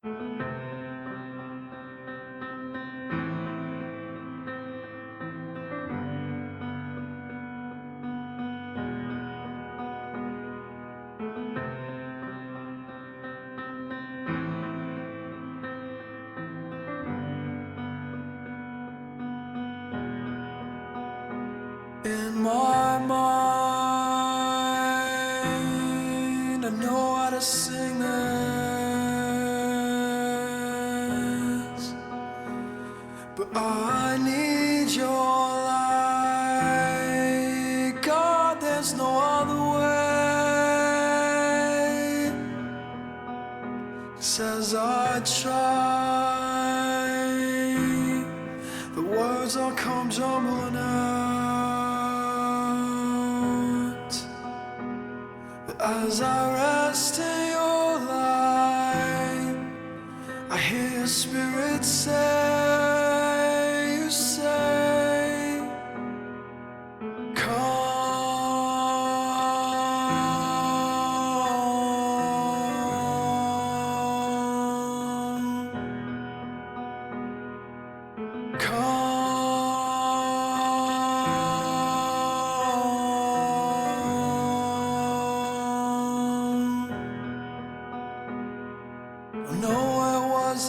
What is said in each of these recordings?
In my mind, I know how to sing this, but I need your light. God, there's no other way. 'Cause as I try, the words all come jumbling out. As I rest in your light, I hear your spirit say, you say, come, come.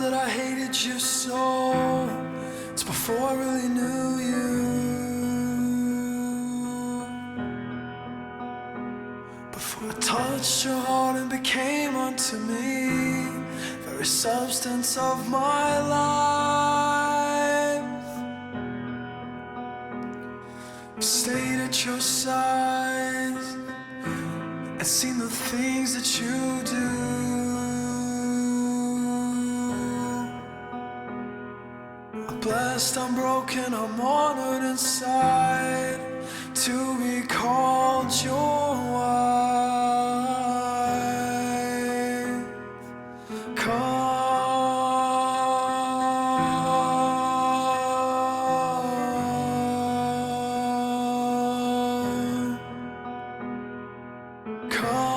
That I hated you so. It's before I really knew you. Before I touched your heart and became unto me very substance of my life. I've stayed at your side and seen the things that you do. Blessed, I'm broken, I'm honored inside to be called your wife. Come, come.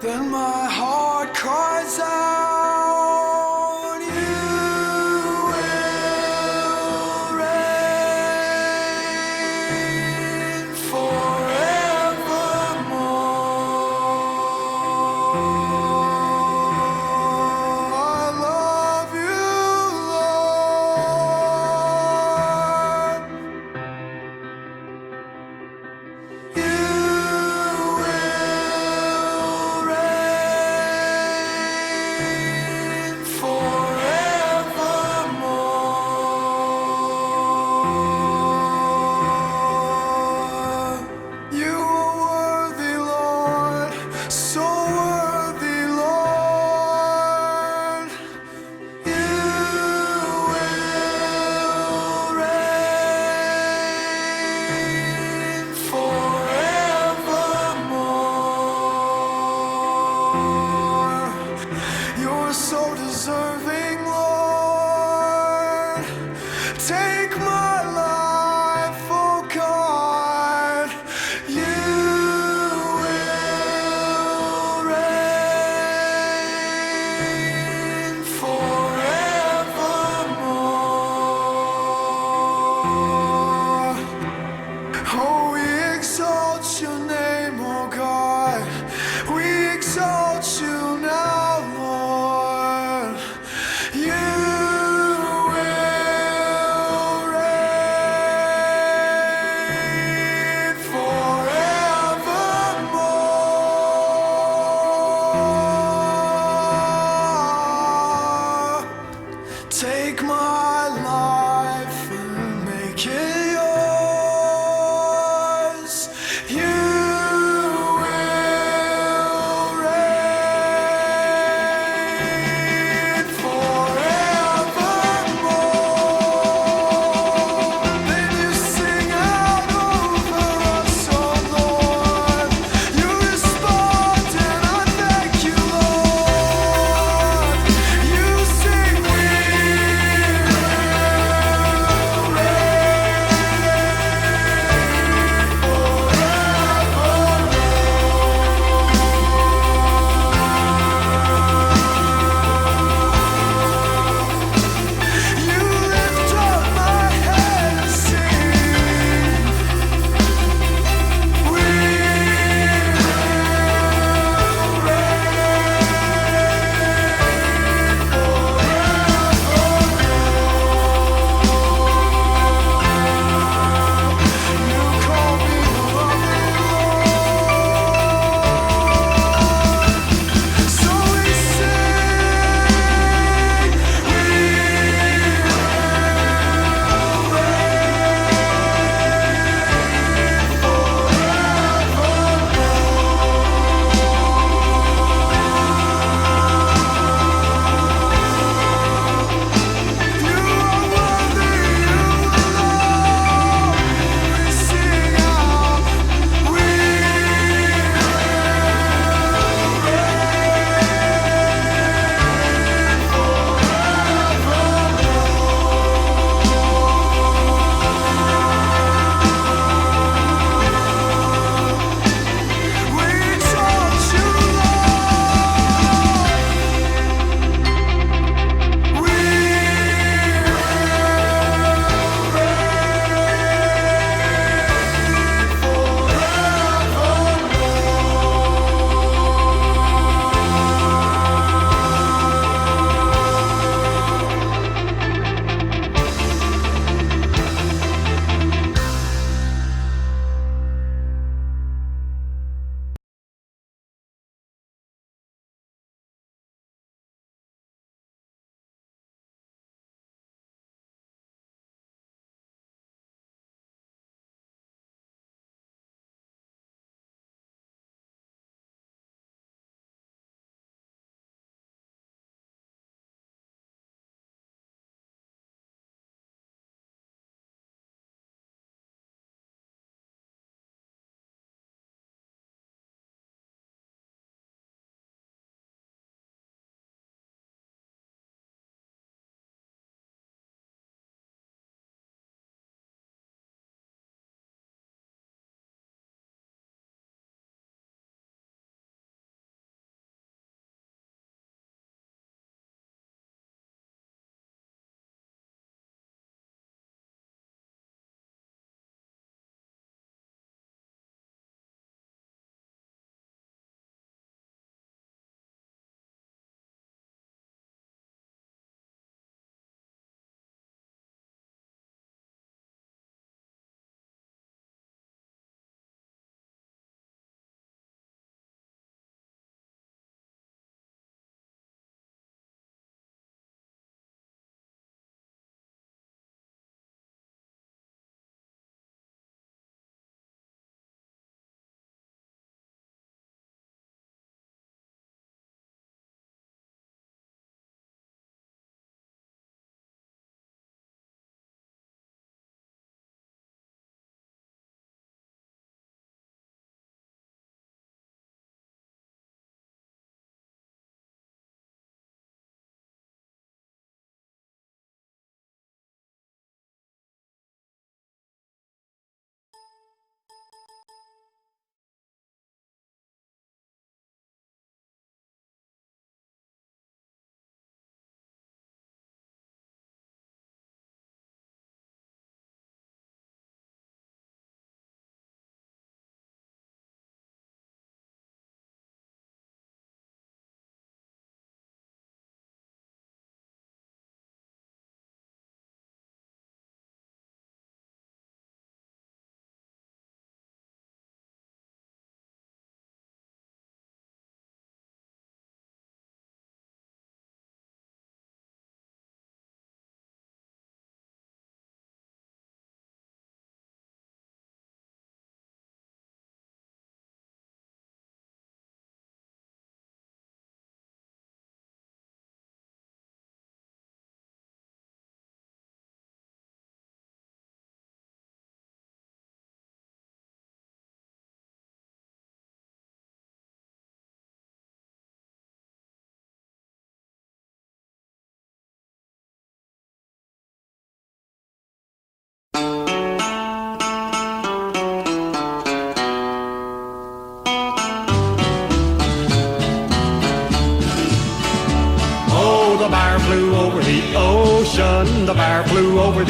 Then my heart cries out, you will reign forevermore. I love you, Lord. You will reign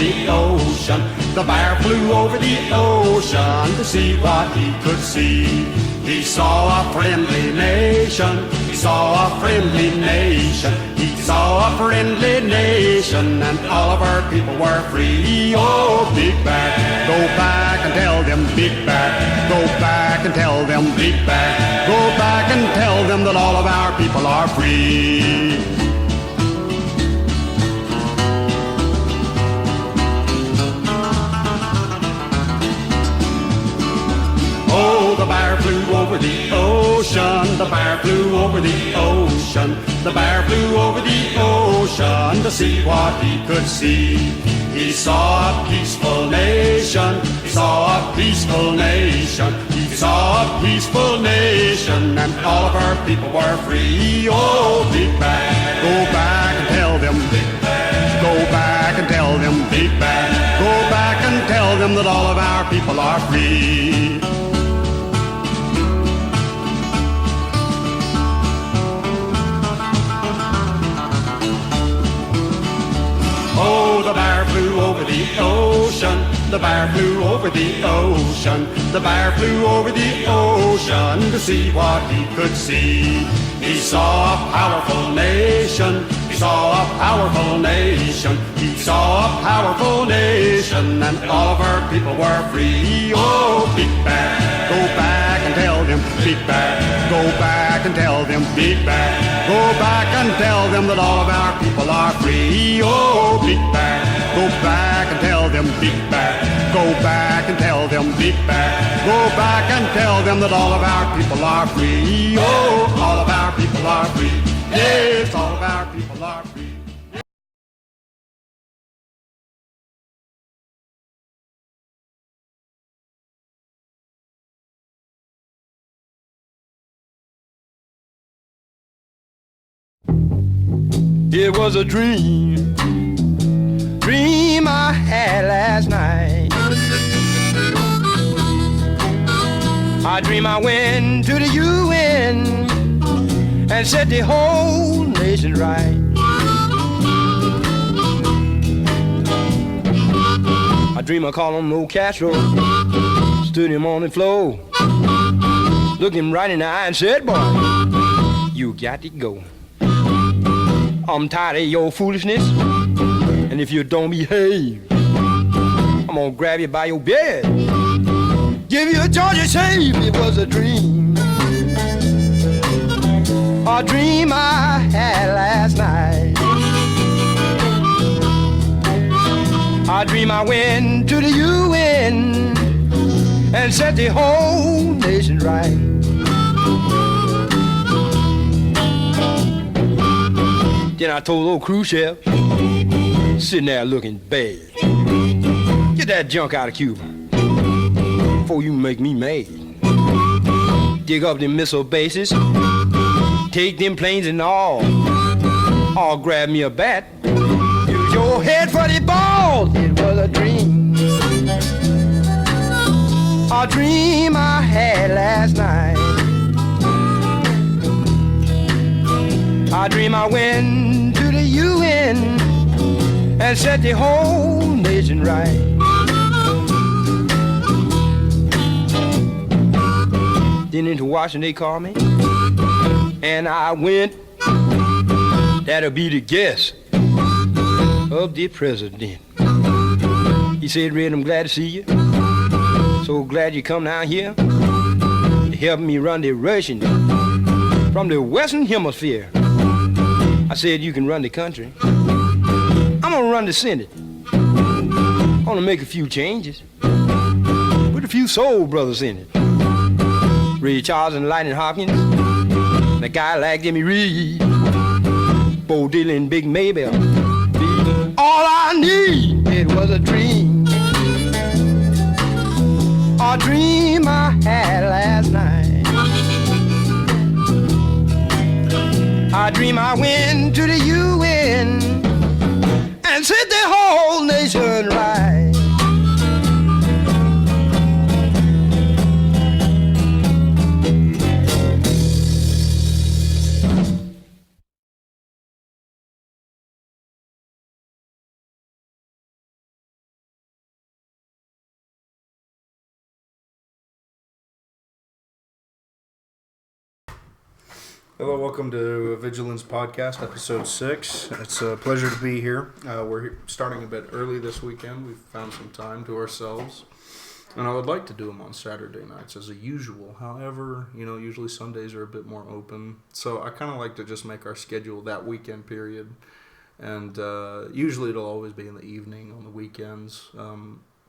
the ocean. The bear flew over the ocean to see what he could see. He saw a friendly nation. He saw a friendly nation. He saw a friendly nation, and all of our people were free. Oh, Big Bear, go back and tell them, Big Bear. Go back and tell them, Big Bear. Go back and tell them that all of our people are free. Oh, the bear flew over the ocean. The bear flew over the ocean. The bear flew over the ocean to see what he could see. He saw a peaceful nation. He saw a peaceful nation. He saw a peaceful nation, and all of our people were free. Oh, Big Bear, go back and tell them, Big Bear. Go back and tell them, Big Bear. Go back and tell them that all of our people are free. Oh, the bear flew over the ocean. The bear flew over the ocean. The bear flew over the ocean to see what he could see. He saw a powerful nation. He saw a powerful nation. He saw a powerful nation, and all of our people were free. Oh, Big Bear, go back and tell them, Big Bear. Go back and tell them, Big Bear. Go back and tell them that all of our people are free. Oh, Big Bear, go back and tell them, Big Bear. Go back and tell them, Big Bear. Go back and tell them that all of our people are free. Oh, all of our people are free. Yes, all of our people are free. It was a dream I had last night. I dream I went to the UN and set the whole nation right. I dream I called on old Castro, stood him on the floor, looked him right in the eye and said, boy, you got to go. I'm tired of your foolishness, and if you don't behave, I'm gonna grab you by your beard, give you a Georgia shave. It was a dream I had last night. I dream I went to the UN and set the whole nation right. Then I told old Khrushchev, sitting there looking bad, get that junk out of Cuba before you make me mad. Dig up them missile bases, take them planes and all grab me a bat, use your head for the ball. It was a dream I had last night. I dream I went to the UN and set the whole nation right. Then into Washington they called me, and I went. That'll be the guest of the president. He said, Red, I'm glad to see you. So glad you come down here to help me run the Russian from the Western Hemisphere. I said, you can run the country. I'm gonna run the Senate. I'm gonna make a few changes. Put a few soul brothers in it. Ray Charles and Lightning Hopkins. And a guy like Jimmy Reed. Bo Dylan, Big Maybell. All I need, it was a dream I had last night. I dream I went to the UN and set the whole nation right. Hello, welcome to Evigilans Podcast, episode 6. It's a pleasure to be here. We're starting a bit early this weekend. We've found some time to ourselves. And I would like to do them on Saturday nights as usual. However, usually Sundays are a bit more open. So I kind of like to just make our schedule that weekend period. And usually it'll always be in the evening on the weekends,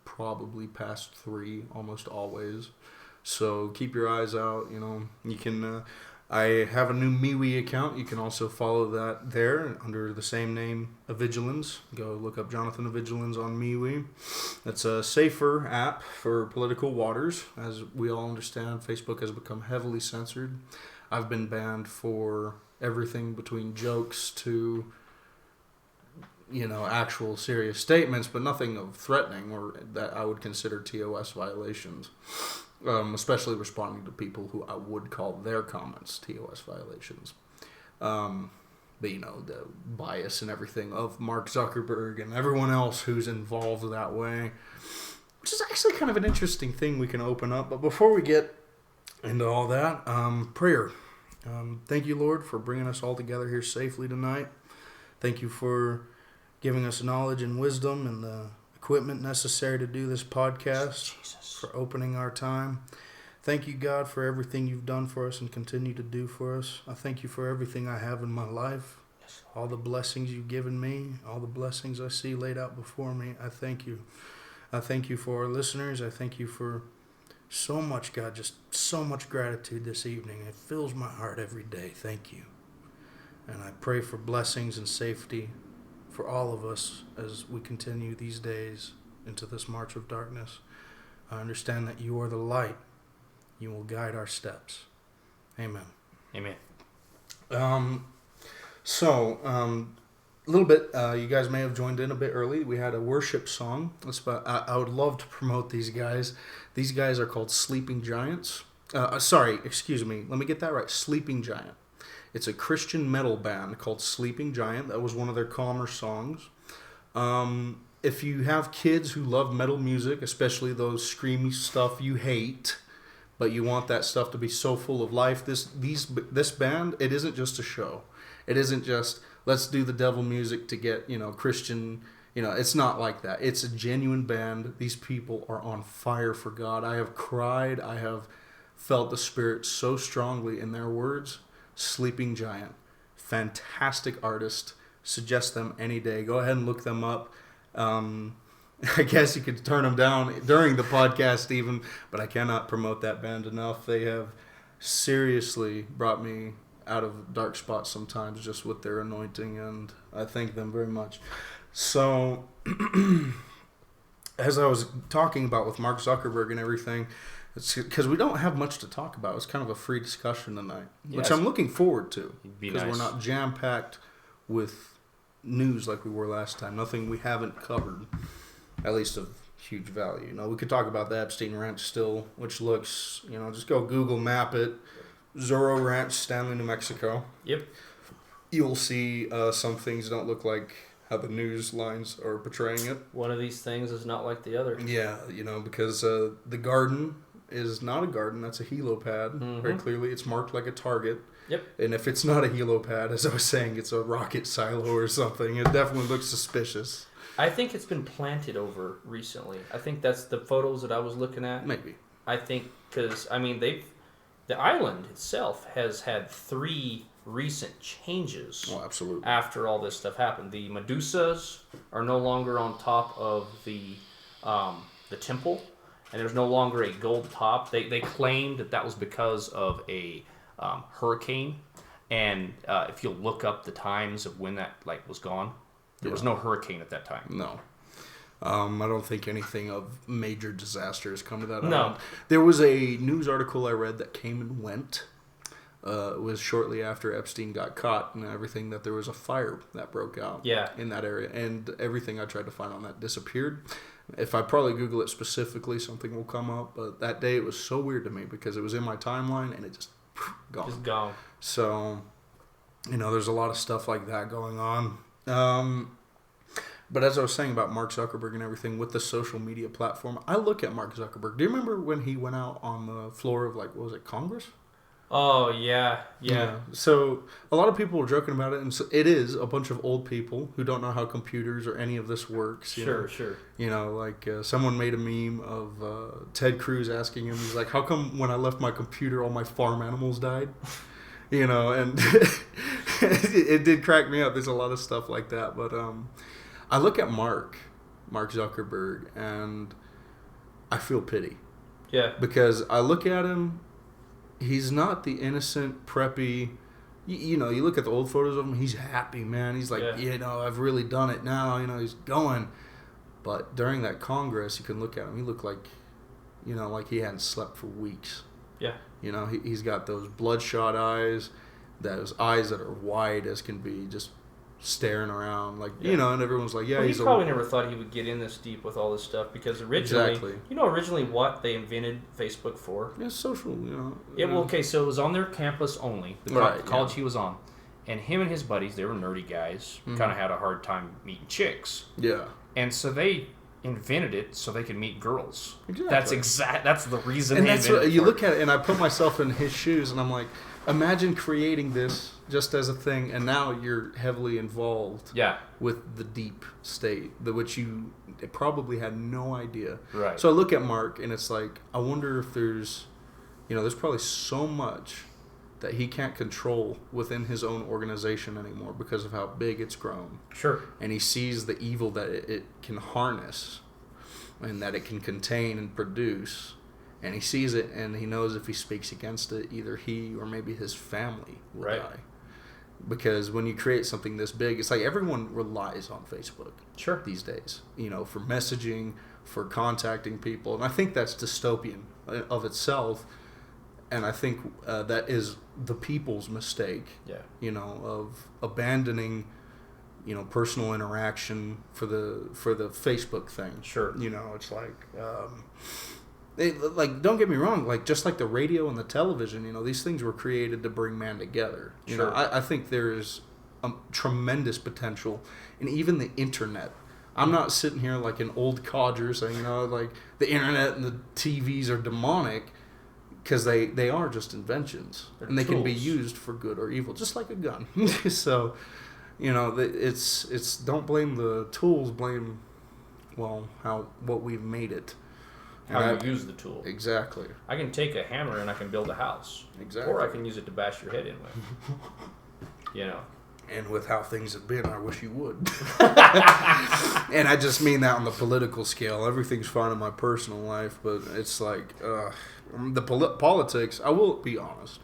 probably past 3, almost always. So keep your eyes out. You can... I have a new MeWe account. You can also follow that there under the same name, Evigilans. Go look up Jonathan Evigilans on MeWe. It's a safer app for political waters. As we all understand, Facebook has become heavily censored. I've been banned for everything between jokes to, actual serious statements, but nothing of threatening or that I would consider TOS violations. Especially responding to people who I would call their comments TOS violations. But, the bias and everything of Mark Zuckerberg and everyone else who's involved that way, which is actually kind of an interesting thing we can open up. But before we get into all that, prayer. Thank you, Lord, for bringing us all together here safely tonight. Thank you for giving us knowledge and wisdom and the equipment necessary to do this podcast. Jesus. For opening our time. Thank you, God, for everything you've done for us and continue to do for us. I thank you for everything I have in my life, all the blessings you've given me, all the blessings I see laid out before me. I thank you. I thank you for our listeners. I thank you for so much, God, just so much gratitude this evening. It fills my heart every day. Thank you. And I pray for blessings and safety for all of us as we continue these days into this march of darkness. I understand that you are the light. You will guide our steps. Amen. Amen. A little bit, you guys may have joined in a bit early. We had a worship song. I would love to promote these guys. These guys are called Sleeping Giants. Excuse me. Let me get that right. Sleeping Giant. It's a Christian metal band called Sleeping Giant. That was one of their calmer songs. If you have kids who love metal music, especially those screamy stuff you hate, but you want that stuff to be so full of life, this band, it isn't just a show. It isn't just, let's do the devil music to get, Christian, it's not like that. It's a genuine band. These people are on fire for God. I have cried. I have felt the Spirit so strongly in their words. Sleeping Giant. Fantastic artist. Suggest them any day. Go ahead and look them up. I guess you could turn them down during the podcast even, but I cannot promote that band enough. They have seriously brought me out of dark spots sometimes just with their anointing, and I thank them very much. So, as I was talking about with Mark Zuckerberg and everything, it's because we don't have much to talk about. It's kind of a free discussion tonight, which I'm looking forward to, because we're not jam-packed with news like we were last time. Nothing we haven't covered, at least of huge value. We could talk about the Epstein Ranch still, which looks, just go Google map it. Zorro Ranch, Stanley, New Mexico. Yep. You'll see some things don't look like how the news lines are portraying it. One of these things is not like the other. Yeah, because the garden is not a garden. That's a helipad. Mm-hmm. Very clearly, it's marked like a target. Yep. And if it's not a helipad, as I was saying, it's a rocket silo or something. It definitely looks suspicious. I think it's been planted over recently. I think that's the photos that I was looking at. Maybe. I think because, the island itself has had 3 recent changes. Oh, absolutely. After all this stuff happened. The Medusas are no longer on top of the temple, and there's no longer a gold top. They claimed that was because of a hurricane, and if you look up the times of when that was gone, there was no hurricane at that time. No. I don't think anything of major disaster has come to that No. island. There was a news article I read that came and went. It was shortly after Epstein got caught and everything, that there was a fire that broke out in that area, and everything I tried to find on that disappeared. If I probably Google it specifically, something will come up, but that day it was so weird to me because it was in my timeline and it just gone. Just gone. So, there's a lot of stuff like that going on. But as I was saying about Mark Zuckerberg and everything with the social media platform, I look at Mark Zuckerberg. Do you remember when he went out on the floor of Congress? Oh, yeah. So a lot of people were joking about it, and so it is a bunch of old people who don't know how computers or any of this works. You know? Sure. You know, like someone made a meme of Ted Cruz asking him, he's like, how come when I left my computer all my farm animals died? You know, and it did crack me up. There's a lot of stuff like that. But I look at Mark Zuckerberg, and I feel pity. Yeah. Because I look at him, he's not the innocent, preppy. You know, you look at the old photos of him, he's happy, man. He's like, you know, I've really done it now. You know, he's going. But during that Congress, you can look at him. He looked like, you know, like he hadn't slept for weeks. Yeah. You know, he's got those bloodshot eyes, those eyes that are wide as can be, just staring around. Like, you know, and everyone's like, he probably never thought he would get in this deep with all this stuff because originally, originally what they invented Facebook for? Yeah, social, you know. Yeah, well, okay, so it was on their campus only, the college he was on. And him and his buddies, they were nerdy guys, kind of had a hard time meeting chicks. Yeah. And so they invented it so they could meet girls. Exactly. That's the reason and they that's invented what, it. you look at it, and I put myself in his shoes, and I'm like, imagine creating this just as a thing, and now you're heavily involved with the deep state, which you probably had no idea. Right. So I look at Mark, and it's like, I wonder if there's probably so much that he can't control within his own organization anymore because of how big it's grown. Sure. And he sees the evil that it can harness and that it can contain and produce. And he sees it, and he knows if he speaks against it, either he or maybe his family will die. Because when you create something this big, it's like everyone relies on Facebook these days, you know, for messaging, for contacting people. And I think that's dystopian of itself. And I think that is the people's mistake, you know, of abandoning, you know, personal interaction for the Facebook thing. Sure. You know, it's like, don't get me wrong, like just like the radio and the television, you know, these things were created to bring man together. You know, I think there's a tremendous potential in even the internet. I'm not sitting here like an old codger saying, you know, like the internet and the TVs are demonic. Because they are just inventions. And they can be used for good or evil, just like a gun. So, you know, it's don't blame the tools, blame, what we've made it. How you use the tool. Exactly. I can take a hammer and I can build a house. Exactly. Or I can use it to bash your head in with. You know. And with how things have been, I wish you would. And I just mean that on the political scale. Everything's fine in my personal life, but it's like the politics. I will be honest,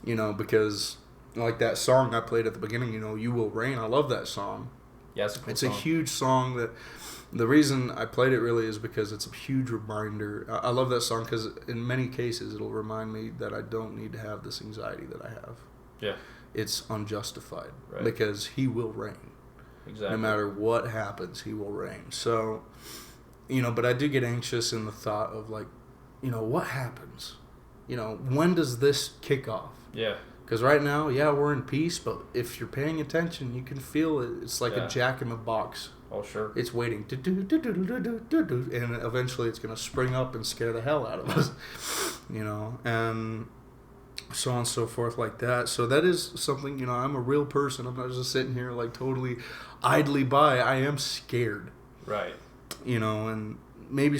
you know, because like that song I played at the beginning, you know, "You Will Reign." I love that song. Yeah, it's a cool song. A huge song that. The reason I played it really is because it's a huge reminder. I love that song because in many cases it'll remind me that I don't need to have this anxiety that I have. Yeah. It's unjustified because he will reign. Exactly. No matter what happens, he will reign. So, you know, but I do get anxious in the thought of like, you know, what happens? You know, when does this kick off? Yeah. Because right now, we're in peace, but if you're paying attention, you can feel it. It's like a jack in the box. Oh, sure. It's waiting. And eventually it's going to spring up and scare the hell out of us. You know, and so on and so forth like that. So that is something, you know, I'm a real person. I'm not just sitting here like totally idly by. I am scared. Right. You know, and maybe,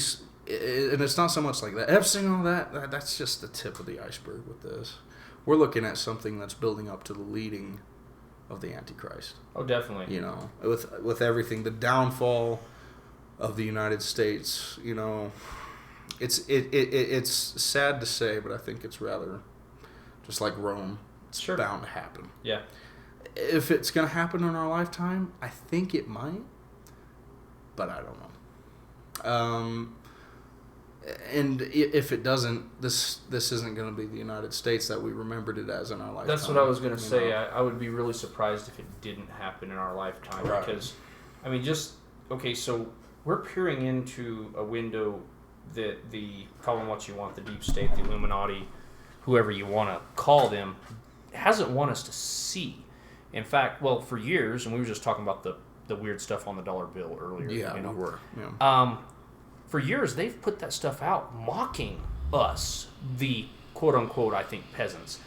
and it's not so much like that. Everything, all that's just the tip of the iceberg with this. We're looking at something that's building up to the leading of the Antichrist. Oh, definitely. You know, with everything, the downfall of the United States. You know, it's sad to say, but I think it's rather just like Rome. It's bound to happen. Yeah. If it's gonna happen in our lifetime, I think it might, but I don't know. And if it doesn't, this isn't going to be the United States that we remembered it as in our lifetime. That's what I was going to say. I would be really surprised if it didn't happen in our lifetime. Right. Because, I mean, so we're peering into a window that call them what you want, the deep state, the Illuminati, whoever you want to call them, hasn't want us to see. In fact, well, for years, and we were just talking about the weird stuff on the dollar bill earlier. Yeah, you know? we were. Yeah. For years, they've put that stuff out, mocking us, the quote-unquote, I think, peasants.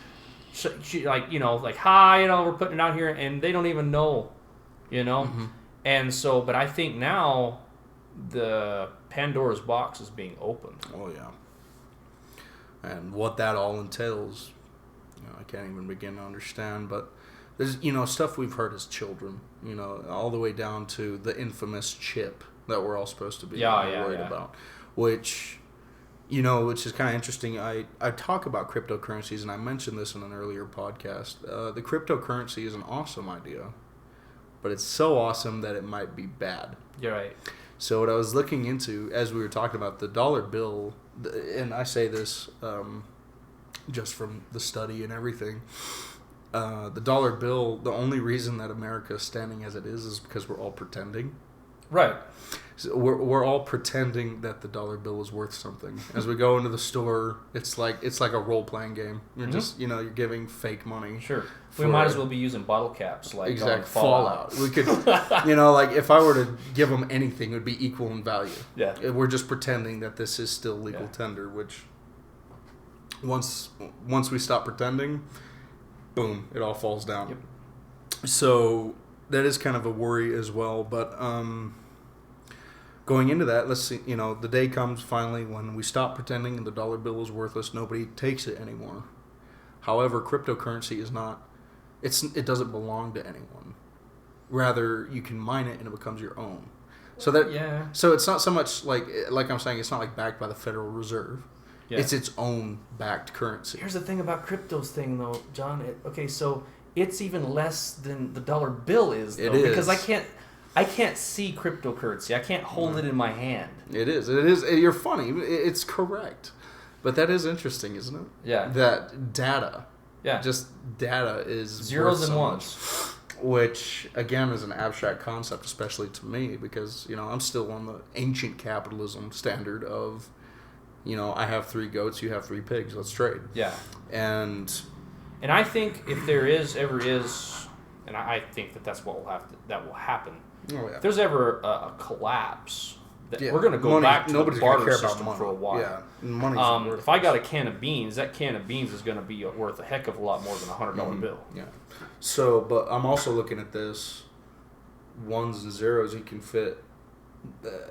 like, like, hi, we're putting it out here, and they don't even know, And so, but I think now the Pandora's box is being opened. Oh, yeah. And what that all entails, I can't even begin to understand. But there's, stuff we've heard as children, all the way down to the infamous chip that we're all supposed to be worried about. Which is kind of interesting. I talk about cryptocurrencies, and I mentioned this in an earlier podcast. The cryptocurrency is an awesome idea, but it's so awesome that it might be bad. You're right. So what I was looking into, as we were talking about the dollar bill, and I say this just from the study and everything, the dollar bill, the only reason that America is standing as it is because we're all pretending. Right. So we're all pretending that the dollar bill is worth something. As we go into the store, it's like a role playing game. You're just you're giving fake money. Sure. We might as well be using bottle caps like exact Fallout. We could, like if I were to give them anything, it would be equal in value. Yeah. We're just pretending that this is still legal tender, which once we stop pretending, boom, it all falls down. Yep. So that is kind of a worry as well, but going into that, let's see, the day comes finally when we stop pretending and the dollar bill is worthless. Nobody takes it anymore. However, cryptocurrency is not, it doesn't belong to anyone. Rather, you can mine it and it becomes your own. So so it's not so much like I'm saying, it's not like backed by the Federal Reserve. Yeah. It's its own backed currency. Here's the thing about cryptos thing though, John. So it's even less than the dollar bill is, though, it is. Because I can't see cryptocurrency. I can't hold it in my hand. It is. You're funny. It's correct. But that is interesting, isn't it? Yeah. That data. Yeah. Just data is zeros and ones. Which, again, is an abstract concept, especially to me, because, I'm still on the ancient capitalism standard of, I have 3 goats, you have 3 pigs, let's trade. Yeah. And I think if there ever is, and I think that's what will happen. Oh, yeah. If there's ever a collapse, we're going to go back to the barter system for a while. Yeah, money's if I got a can of beans, that can of beans is going to be worth a heck of a lot more than a $100 bill. Yeah. So, but I'm also looking at this ones and zeros. You can fit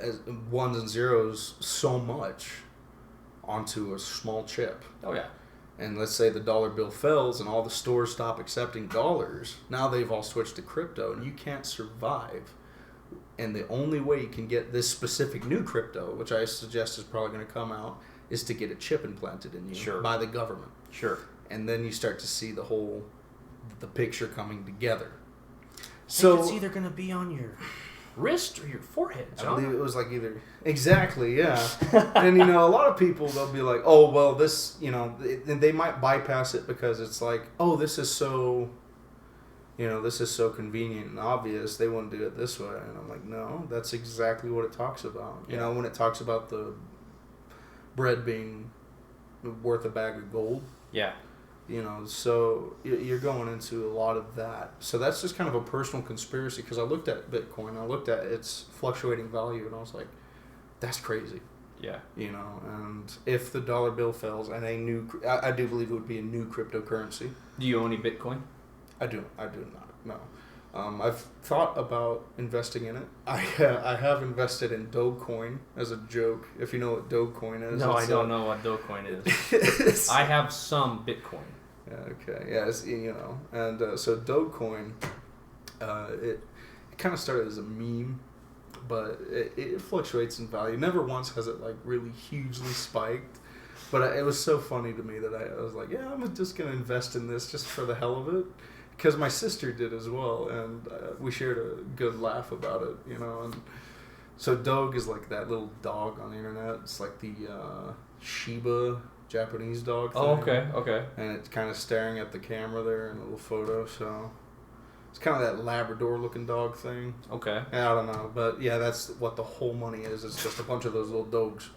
as ones and zeros so much onto a small chip. Oh yeah. And let's say the dollar bill fails and all the stores stop accepting dollars. Now they've all switched to crypto, and you can't survive. And the only way you can get this specific new crypto, which I suggest is probably going to come out, is to get a chip implanted in you by the government. Sure. And then you start to see the picture coming together. So it's either going to be on your wrist or your forehead, John. I believe it was like either. Exactly, yeah. And, a lot of people, they'll be like, oh, well, this, they might bypass it because it's like, oh, this is so... this is so convenient and obvious, they wouldn't do it this way. And I'm like, no, that's exactly what it talks about. Yeah. When it talks about the bread being worth a bag of gold. Yeah. So you're going into a lot of that. So that's just kind of a personal conspiracy, because I looked at Bitcoin, I looked at its fluctuating value, and I was like, that's crazy. Yeah. And if the dollar bill fails and I do believe it would be a new cryptocurrency. Do you own any Bitcoin? I do not. No. I've thought about investing in it. I have invested in Dogecoin as a joke. If you know what Dogecoin is. No, I don't know what Dogecoin is. I have some Bitcoin. Okay. Yeah. And so Dogecoin, it kind of started as a meme, but it fluctuates in value. Never once has it like really hugely spiked. But it was so funny to me that I was like, yeah, I'm just gonna invest in this just for the hell of it. Because my sister did as well, and we shared a good laugh about it, And so Doge is like that little dog on the internet. It's like the Shiba Japanese dog thing. Oh, okay. And it's kind of staring at the camera there in a little photo, so it's kind of that Labrador-looking dog thing. Okay. I don't know, but yeah, that's what the whole money is. It's just a bunch of those little dogs.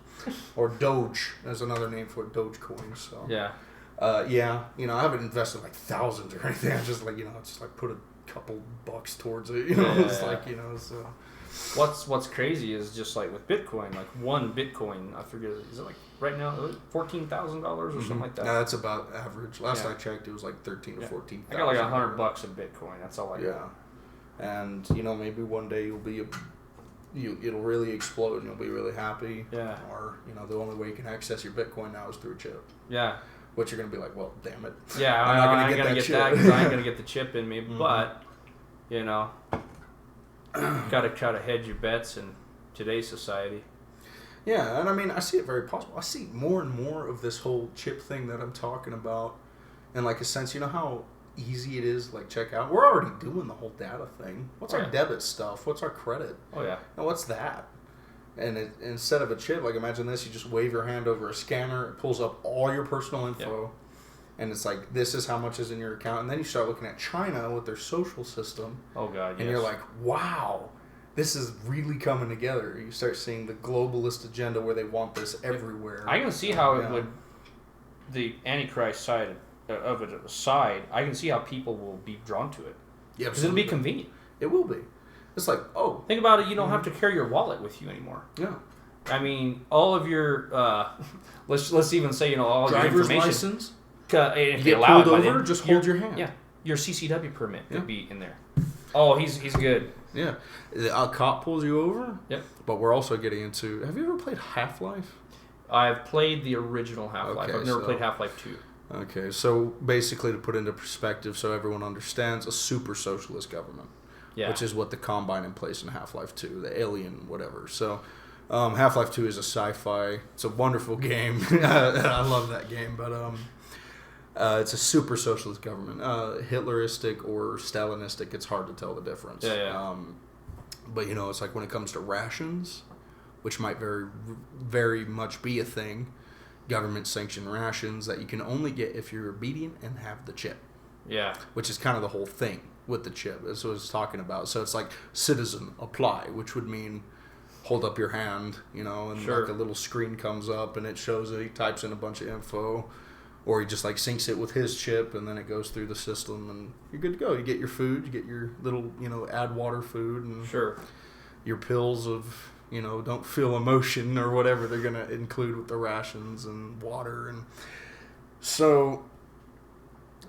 Or Doge. There's another name for it, Dogecoin, so... Yeah. I haven't invested like thousands or anything. I'm just like, just like put a couple bucks towards it, Yeah, it's yeah. like, so. what's crazy is just like with Bitcoin, like one Bitcoin, I forget, is it like right now $14,000 or something like that? No, that's about average. Last I checked, it was like 13 to 14. I got like $100 in Bitcoin. That's all I got. Yeah, and maybe one day it'll really explode and you'll be really happy. Yeah. Or the only way you can access your Bitcoin now is through a chip. Yeah. Which you're gonna be like, well, damn it. Yeah, I'm not gonna get that because I ain't gonna get the chip in me. But gotta try to hedge your bets in today's society. Yeah, and I mean, I see it very possible. I see more and more of this whole chip thing that I'm talking about, in like a sense, how easy it is, like check out. We're already doing the whole data thing. What's our debit stuff? What's our credit? Oh yeah. And what's that? And instead of a chip, like imagine this: you just wave your hand over a scanner, it pulls up all your personal info, and it's like this is how much is in your account. And then you start looking at China with their social system. Oh god, and you're like, wow. This is really coming together. You start seeing the globalist agenda where they want this everywhere. I can see how it would, the Antichrist side of it aside, I can see how people will be drawn to it. Yeah, because it'll be convenient. It will be. It's like, oh. Think about it, you don't have to carry your wallet with you anymore. Yeah. I mean, all of your, let's even say, all driver's your information. license. If you they get allow pulled it over, just hold your hand. Yeah. Your CCW permit could be in there. Oh, he's good. Yeah. A cop pulls you over. Yep. But we're also getting into... Have you ever played Half-Life? I've played the original Half-Life. Okay, I've never played Half-Life 2. Okay, so basically to put into perspective so everyone understands, a super socialist government. Yeah. Which is what the Combine in place in Half-Life 2, the alien whatever. So Half-Life 2 is a sci-fi... It's a wonderful game. I love that game, but... it's a super socialist government. Hitleristic or Stalinistic, it's hard to tell the difference. Yeah. But, it's like when it comes to rations, which might very, very much be a thing, government-sanctioned rations that you can only get if you're obedient and have the chip. Yeah. Which is kind of the whole thing with the chip. That's what it's talking about. So it's like citizen apply, which would mean hold up your hand, and like a little screen comes up and it shows it. He types in a bunch of info. Or he just like syncs it with his chip, and then it goes through the system, and you're good to go. You get your food, you get your little, add water food, and your pills of, don't feel emotion or whatever they're gonna include with the rations and water, and so,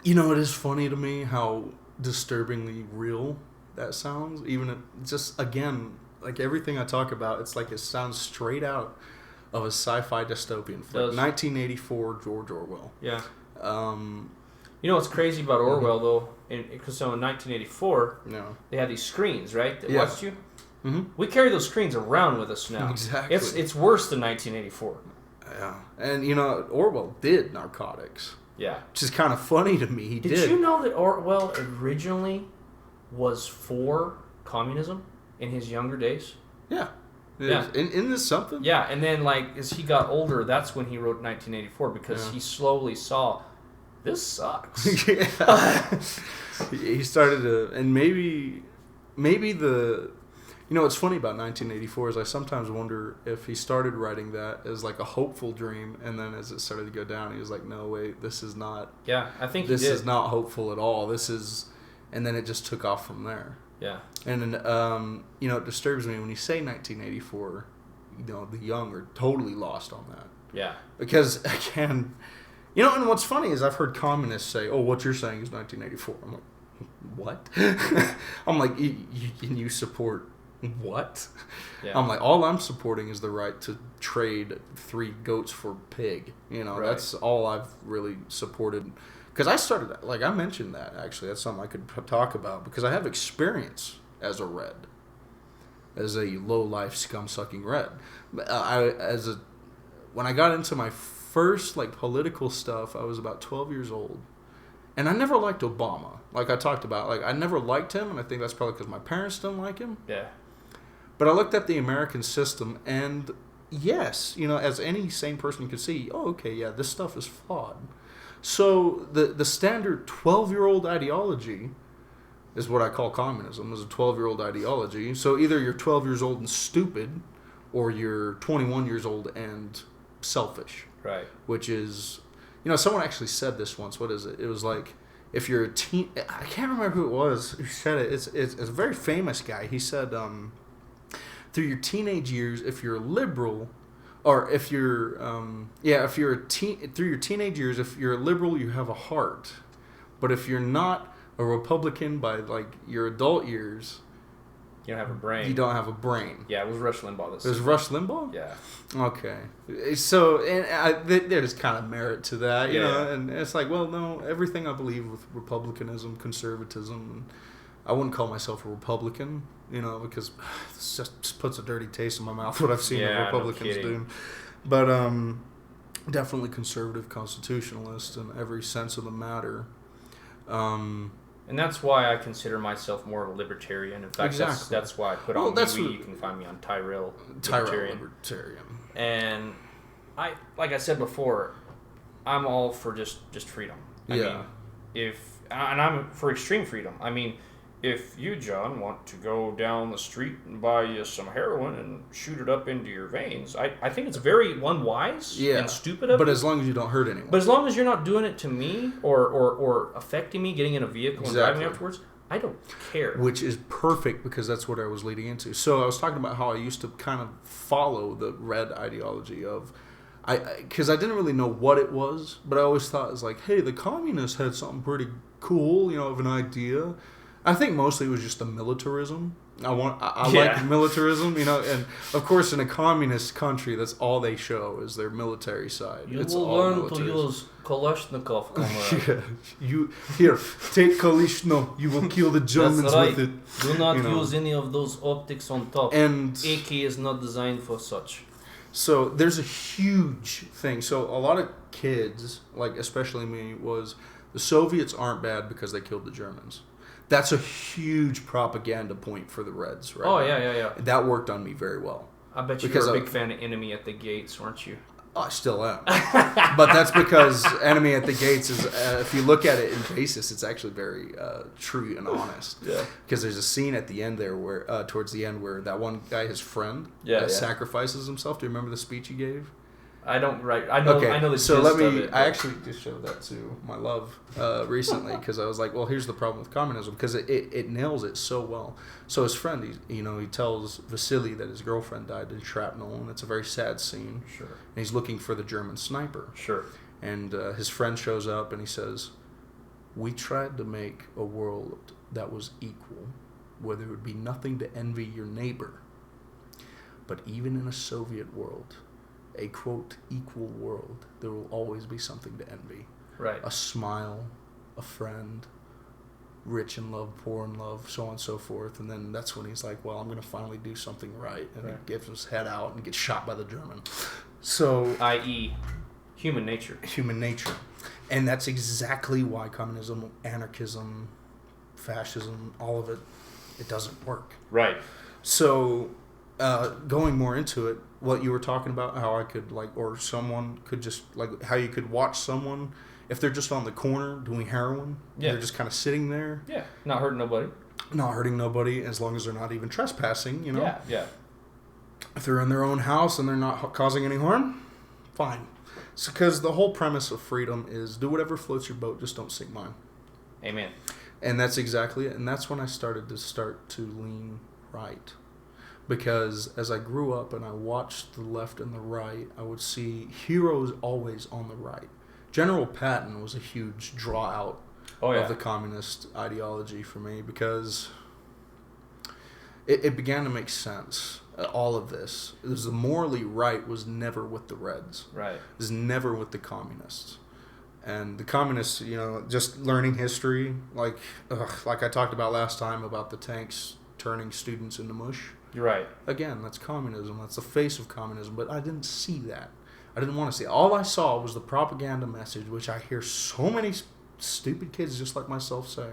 it is funny to me how disturbingly real that sounds. Even just again, like everything I talk about, it's like it sounds straight out of a sci-fi dystopian film. 1984, George Orwell. Yeah. What's crazy about Orwell, though? Because in 1984, they had these screens, right, that watched you? Mm-hmm. We carry those screens around with us now. Exactly. It's worse than 1984. Yeah. And, Orwell did narcotics. Yeah. Which is kind of funny to me. He did. Did you know that Orwell originally was for communism in his younger days? Yeah. Isn't this something? Yeah, and then as he got older, that's when he wrote 1984 because he slowly saw, this sucks. He started to, and maybe the, what's funny about 1984 is I sometimes wonder if he started writing that as like a hopeful dream, and then as it started to go down, he was like, no, wait, this is not. Yeah, I think this is not hopeful at all. This is, and then it just took off from there. Yeah. And it disturbs me when you say 1984, the young are totally lost on that. Yeah. Because, again, and what's funny is I've heard communists say, oh, what you're saying is 1984. I'm like, what? I'm like, you support what? Yeah. I'm like, all I'm supporting is the right to trade 3 goats for pig. That's all I've really supported. Because I started, like I mentioned that, actually. That's something I could talk about. Because I have experience as a red. As a low-life, scum-sucking red. When I got into my first, political stuff, I was about 12 years old. And I never liked Obama. Like I talked about. I never liked him, and I think that's probably because my parents didn't like him. Yeah. But I looked at the American system, and yes, as any sane person could see, oh, okay, yeah, this stuff is flawed. So the standard 12-year-old ideology is what I call communism, is a 12-year-old ideology. So either you're 12 years old and stupid, or you're 21 years old and selfish. Right. Which is, someone actually said this once. What is it? It was like, if you're a teen... I can't remember who it was who said it. It's a very famous guy. He said, through your teenage years, if you're a liberal, or if you're, through your teenage years, if you're a liberal, you have a heart. But if you're not a Republican by like your adult years, You don't have a brain. you don't have a brain. Yeah, it was Rush Limbaugh. It was Rush Limbaugh? Yeah. Okay. So, and there's kind of merit to that, you know, Yeah. and it's like, well, no, everything I believe with republicanism, conservatism, and I wouldn't call myself a Republican, you know, because it just puts a dirty taste in my mouth what I've seen Yeah, no Republicans kidding. do. But definitely conservative constitutionalist in every sense of the matter. And that's why I consider myself more of a libertarian. In fact, Exactly. that's why I put Well, on that's MeWe. what- You can find me on Tyrell Libertarian. And I, like I said before, I'm all for just freedom. I Yeah. mean, and I'm for extreme freedom. I mean, if you, John, want to go down the street and buy you some heroin and shoot it up into your veins, I think it's very unwise Yeah. and stupid of But you. as long as you don't hurt anyone. But as long as you're not doing it to me or affecting me, getting in a vehicle and driving Exactly. afterwards, I don't care. Which is perfect because that's what I was leading into. So I was talking about how I used to kind of follow the red ideology of, because I didn't really know what it was, but I always thought it was like, hey, the communists had something pretty cool, you know, of an idea. I think mostly it was just the militarism. I Yeah. like militarism, you know, and of course in a communist country, that's all they show is their military side. It's all militarism. Kalashnikov, comrade. Yeah, here, take Kalishno. You will kill the Germans with it. Do not you know. use any of those optics on top. And AK is not designed for such. so there's a huge thing. So a lot of kids, like especially me, was the Soviets aren't bad because they killed the Germans. That's a huge propaganda point for the Reds, right? Oh, now. yeah. That worked on me very well. I bet you Because were a I- big fan of Enemy at the Gates, weren't you? I still am. But that's because Enemy at the Gates is, if you look at it in basis, it's actually very true and honest. Yeah. Because there's a scene at the end there where, towards the end, where that one guy, his friend, Yeah. sacrifices himself. Do you remember the speech he gave? I don't write. I know. Okay, I know the so gist let me. of it. I actually just showed that to my love recently because I was like, well, here's the problem with communism because it nails it so well. So his friend, he tells Vasily that his girlfriend died in shrapnel, and it's a very sad scene. Sure. And he's looking for the German sniper. Sure. And his friend shows up and he says, "We tried to make a world that was equal, where there would be nothing to envy your neighbor. But even in a Soviet world, a quote equal world, there will always be something to envy. Right. A smile, a friend, rich in love, poor in love, so on and so forth." And then that's when he's like, well, I'm going to finally do something right. And Right. he gives his head out and gets shot by the German. So, I.e., human nature. human nature. And that's exactly why communism, anarchism, fascism, all of it, it doesn't work. Right. So, going more into it, what you were talking about, how I could or someone could just how you could watch someone if they're just on the corner doing heroin. Yeah. They're just kind of sitting there, Yeah. Not hurting nobody. not hurting nobody, as long as they're not even trespassing. You know, Yeah. Yeah. if they're in their own house and they're not causing any harm, fine. Because the whole premise of freedom is do whatever floats your boat, just don't sink mine. Amen. And that's exactly it. And that's when I started to lean right. Because as I grew up and I watched the left and the right, I would see heroes always on the right. General Patton was a huge draw out Oh, yeah. of the communist ideology for me because it began to make sense. All of this. It was the morally right was never with the Reds. Right. It was never with the communists. And the communists, just learning history, like I talked about last time about the tanks turning students into mush. You're right. Again, that's communism. That's the face of communism. But I didn't see that. I didn't want to see it. All I saw was the propaganda message, which I hear so many stupid kids just like myself say.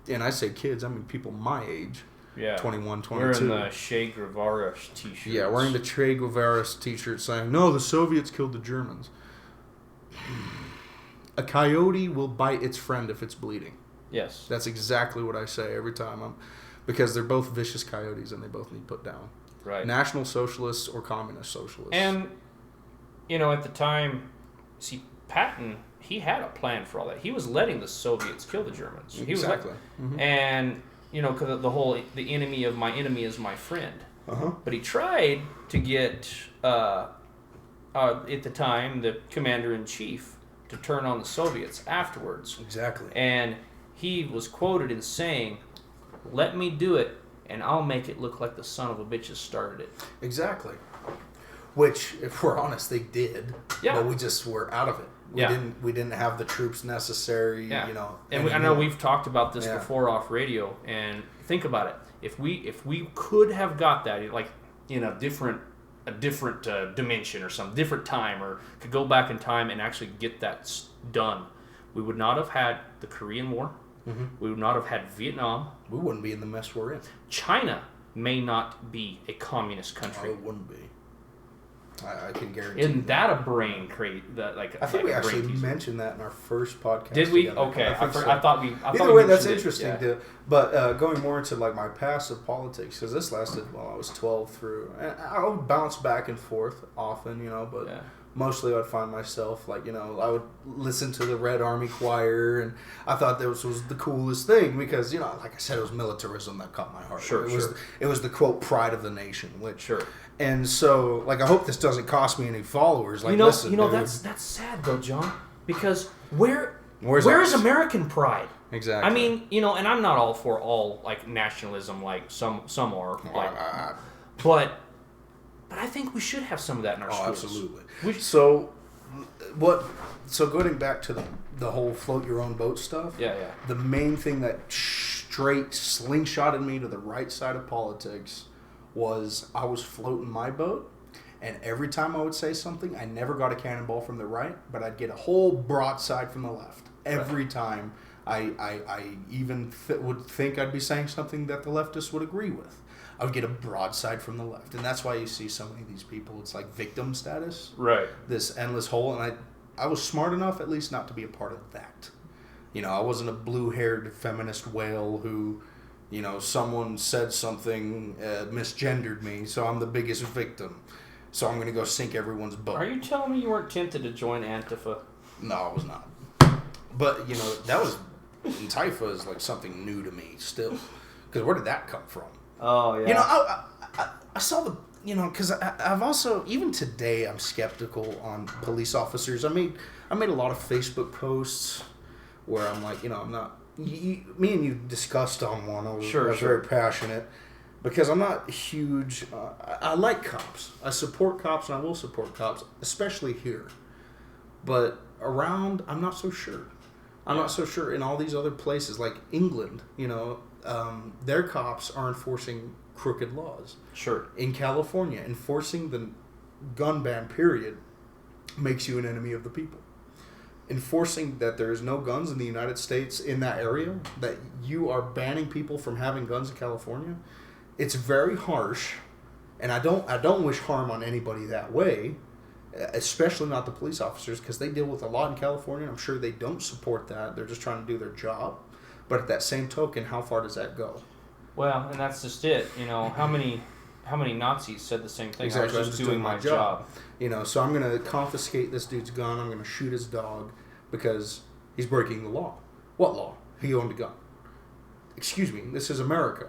And I say kids, I mean people my age. Yeah. 21, 22. Wearing the Che Guevara t-shirts. Yeah, wearing the Che Guevara t-shirt saying, no, the Soviets killed the Germans. A coyote will bite its friend if it's bleeding. Yes. That's exactly what I say every time. Because they're both vicious coyotes and they both need put down. Right. National socialists or communist socialists. And, at the time, see, Patton, he had a plan for all that. He was letting the Soviets kill the Germans. He exactly. And, because the whole, the enemy of my enemy is my friend. But he tried to get, at the time, the commander-in-chief to turn on the Soviets afterwards. Exactly. And he was quoted in saying, "Let me do it, and I'll make it look like the son of a bitch has started it." Exactly. Which, if we're honest, they did. Yeah. But we just were out of it. We didn't have the troops necessary, Yeah. you know. And I know we've talked about this before off radio, and think about it. If we could have got that, like in a different dimension or some different time, or could go back in time and actually get that done, we would not have had the Korean War. Mm-hmm. We would not have had Vietnam. We wouldn't be in the mess we're in. China may not be a communist country. No, it wouldn't be. I can guarantee. Isn't that a brain crate? I think we actually mentioned that in our first podcast. Did we? Together. Okay, I thought we. Either way, that's interesting. But going more into like my past of politics, because this lasted while I was 12 through. And I would bounce back and forth often, you know, but mostly I'd find myself like, you know, I would listen to the Red Army Choir, and I thought this was the coolest thing because, you know, like I said, it was militarism that caught my heart. It was the quote pride of the nation, which. Sure. And so, like, I hope this doesn't cost me any followers. Like, listen, dude, that's sad though, John, because where is American pride? Exactly. I mean, you know, and I'm not all for all like nationalism, like some are, like, but I think we should have some of that in our schools. Absolutely. So going back to the whole float your own boat stuff. Yeah. The main thing that straight slingshotted me to the right side of politics was I was floating my boat, and every time I would say something, I never got a cannonball from the right, but I'd get a whole broadside from the left. Every time I even would think I'd be saying something that the leftists would agree with. I would get a broadside from the left. And that's why you see so many of these people, it's like victim status. Right. This endless hole. And I was smart enough at least not to be a part of that. You know, I wasn't a blue-haired feminist whale who... You know, someone said something, misgendered me, so I'm the biggest victim. So I'm going to go sink everyone's boat. Are you telling me you weren't tempted to join Antifa? No, I was not. But, you know, Antifa is like something new to me still. Because where did that come from? Oh, yeah. You know, I saw the, you know, because I've also, even today, I'm skeptical on police officers. I made a lot of Facebook posts where I'm like, you know, I'm not. Me and you discussed on one. I was very passionate because I'm not huge. I like cops. I support cops, and I will support cops, especially here. But around, I'm not so sure. I'm not so sure in all these other places, like England. You know, their cops are enforcing crooked laws. Sure. In California, enforcing the gun ban period makes you an enemy of the people. Enforcing that there is no guns in the United States in that area, that you are banning people from having guns in California, it's very harsh, and I don't wish harm on anybody that way, especially not the police officers, because they deal with a lot in California. I'm sure they don't support that. They're just trying to do their job. But at that same token, how far does that go? Well, and that's just it. You know, how many Nazis said the same thing? Exactly. I was just doing my job. You know, so I'm going to confiscate this dude's gun. I'm going to shoot his dog because he's breaking the law. What law? He owned a gun. Excuse me, this is America.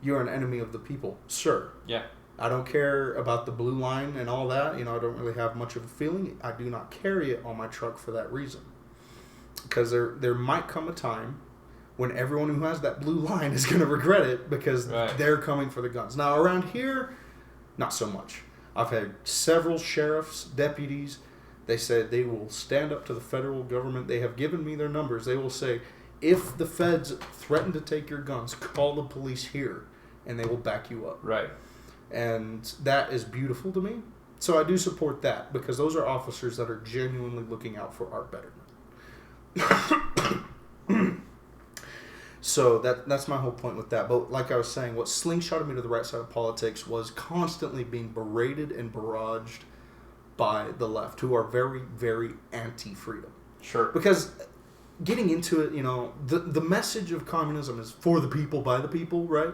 You're an enemy of the people, sir. Yeah. I don't care about the blue line and all that. You know, I don't really have much of a feeling. I do not carry it on my truck for that reason. Because there might come a time when everyone who has that blue line is going to regret it because they're coming for the guns. Now, around here, not so much. I've had several sheriffs, deputies. They said they will stand up to the federal government. They have given me their numbers. They will say, if the feds threaten to take your guns, call the police here, and they will back you up. Right. And that is beautiful to me. So I do support that because those are officers that are genuinely looking out for our betterment. So that's my whole point with that. But like I was saying, what slingshotted me to the right side of politics was constantly being berated and barraged by the left, who are very, very anti-freedom. Sure. Because getting into it, you know, the message of communism is for the people, by the people, right?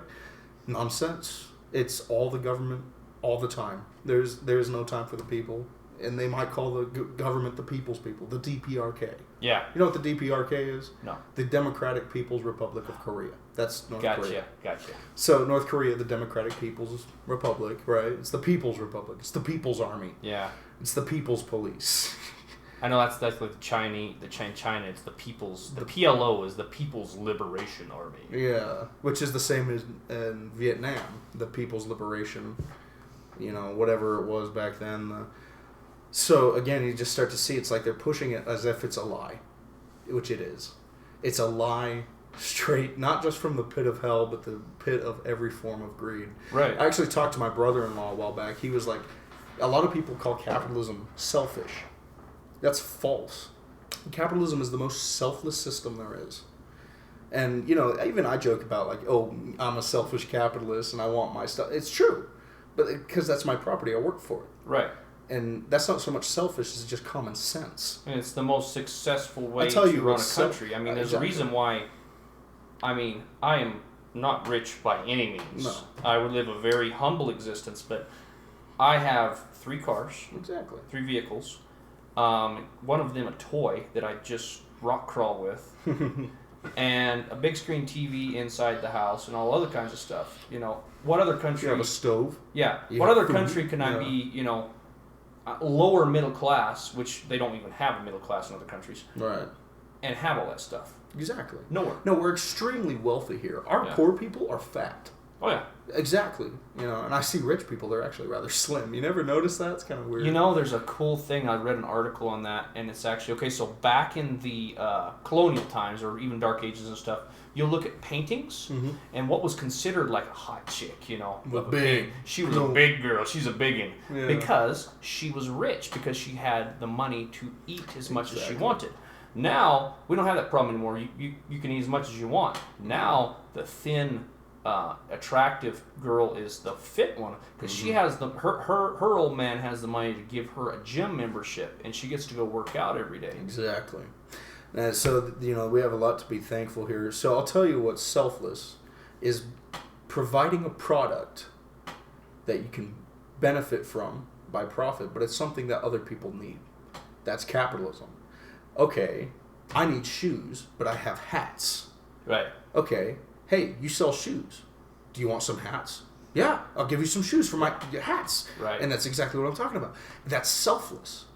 Nonsense. It's all the government, all the time. There's no time for the people. and they might call the government the people's people, the DPRK. Yeah. You know what the DPRK is? No. The Democratic People's Republic of Korea. That's North Korea. Gotcha. So North Korea, the Democratic People's Republic, right? It's the People's Republic. It's the People's Army. Yeah. It's the People's Police. I know that's like the China. It's the People's. The PLO is the People's Liberation Army. Yeah, which is the same as in Vietnam, the People's Liberation, whatever it was back then. So again, you just start to see it's like they're pushing it as if it's a lie, which it is. It's a lie straight, not just from the pit of hell, but the pit of every form of greed. Right. I actually talked to my brother-in-law a while back. He was like, a lot of people call capitalism selfish. That's false. Capitalism is the most selfless system there is. And, even I joke about like, oh, I'm a selfish capitalist and I want my stuff. It's true. But because that's my property, I work for it. Right. And that's not so much selfish as just common sense. And it's the most successful way to run a country. I mean, there's a reason why. I mean, I am not rich by any means. No. I would live a very humble existence, but I have 3 cars. Exactly. 3 vehicles. One of them a toy that I just rock crawl with. And a big screen TV inside the house and all other kinds of stuff. What other country... You have a stove. Yeah. You What have other food. country can I be, lower middle class, which they don't even have a middle class in other countries, Right. and have all that stuff? Exactly. Nowhere. No, we're extremely wealthy here. Our poor people are fat. Oh, yeah. Exactly. And I see rich people, they're actually rather slim. You never notice that? It's kind of weird. There's a cool thing. I read an article on that, and it's actually, okay, so back in the colonial times, or even Dark Ages and stuff, you'll look at paintings, and what was considered like a hot chick, she was a big girl. She's a biggin'. Yeah. Because she was rich, because she had the money to eat as much as she wanted. Now, we don't have that problem anymore. You can eat as much as you want. Now, the thin... attractive girl is the fit one because she has her old man has the money to give her a gym membership and she gets to go work out every day. Exactly. And so we have a lot to be thankful here. So I'll tell you what's selfless is providing a product that you can benefit from by profit, but it's something that other people need. That's capitalism. Okay, I need shoes, but I have hats. Right. Okay. Hey, you sell shoes. Do you want some hats? Yeah, I'll give you some shoes for my hats. Right. And that's exactly what I'm talking about. That's selfless.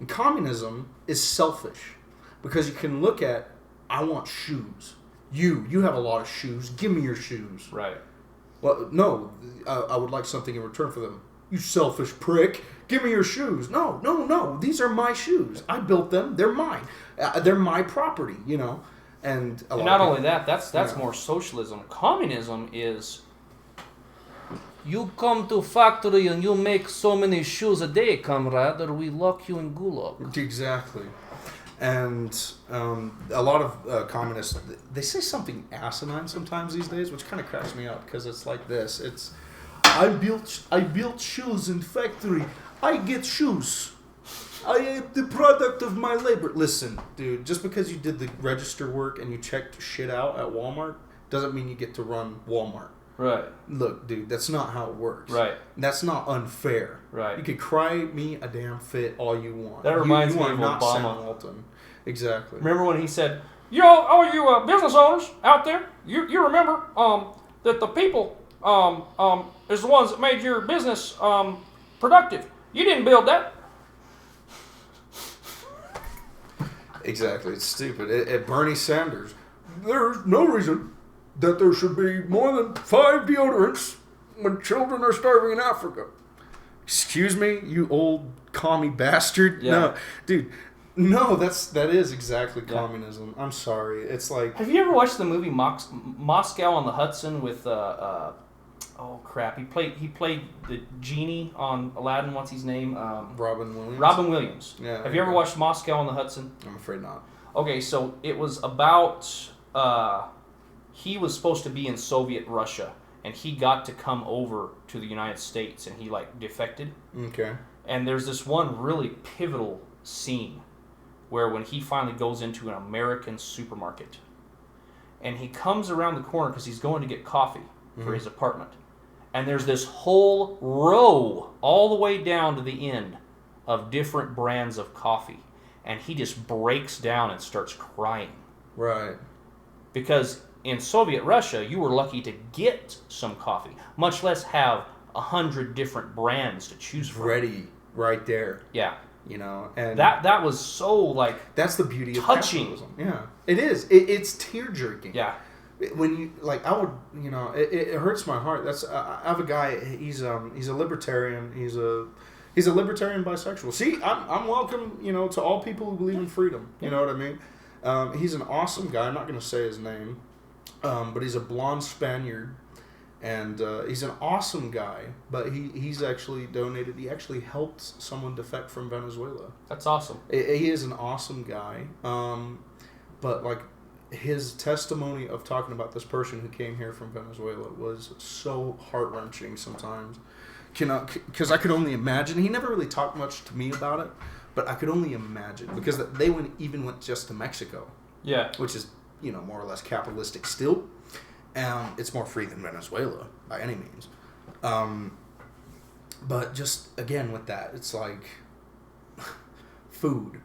And communism is selfish because you can look at, I want shoes. You have a lot of shoes. Give me your shoes. Right. Well, no, I would like something in return for them. You selfish prick. Give me your shoes. No. These are my shoes. I built them. They're mine. They're my property, And not only that, that's more socialism. Communism is you come to factory and you make so many shoes a day, comrade, or we lock you in gulag. Exactly. And a lot of communists, they say something asinine sometimes these days, which kind of cracks me up because it's like this. It's, I built shoes in factory. I get shoes. I am the product of my labor. Listen, dude, just because you did the register work and you checked shit out at Walmart doesn't mean you get to run Walmart. Right. Look, dude, that's not how it works. Right. That's not unfair. Right. You could cry me a damn fit all you want. That reminds me are of not Obama. Sam Walton. Exactly. Remember when he said, all you business owners out there, you remember that the people is the ones that made your business productive. You didn't build that. Exactly. It's stupid. Bernie Sanders, there's no reason that there should be more than 5 deodorants when children are starving in Africa. Excuse me, you old commie bastard. Yeah. No, dude. No, that is exactly communism. I'm sorry. It's like... Have you ever watched the movie Moscow on the Hudson with oh crap, he played the genie on Aladdin. What's his name? Robin Williams. Robin Williams. Yeah. Have you ever watched Moscow on the Hudson? I'm afraid not. Okay, so it was about he was supposed to be in Soviet Russia, and he got to come over to the United States, and he defected. Okay. And there's this one really pivotal scene where when he finally goes into an American supermarket, and he comes around the corner because he's going to get coffee for his apartment. And there's this whole row all the way down to the end of different brands of coffee, and he just breaks down and starts crying. Right. Because in Soviet Russia, you were lucky to get some coffee, much less have 100 different brands to choose from. Ready right there. Yeah. You know, and that was so, like, that's the beauty of touching. capitalism. Yeah, it is. It's tear jerking. Yeah. When you like, I would, you know, it hurts my heart. I have a guy. He's a libertarian. He's a libertarian bisexual. See, I'm welcome, you know, to all people who believe in freedom. You know what I mean? He's an awesome guy. I'm not going to say his name, but he's a blonde Spaniard. And he's an awesome guy, but he's actually donated. He actually helped someone defect from Venezuela. That's awesome. He is an awesome guy. But like his testimony of talking about this person who came here from Venezuela was so heart-wrenching sometimes. Because I could only imagine. He never really talked much to me about it, but I could only imagine. Because they even went just to Mexico. Yeah. Which is, you know, more or less capitalistic still. It's more free than Venezuela by any means. But just, again, with that, it's like food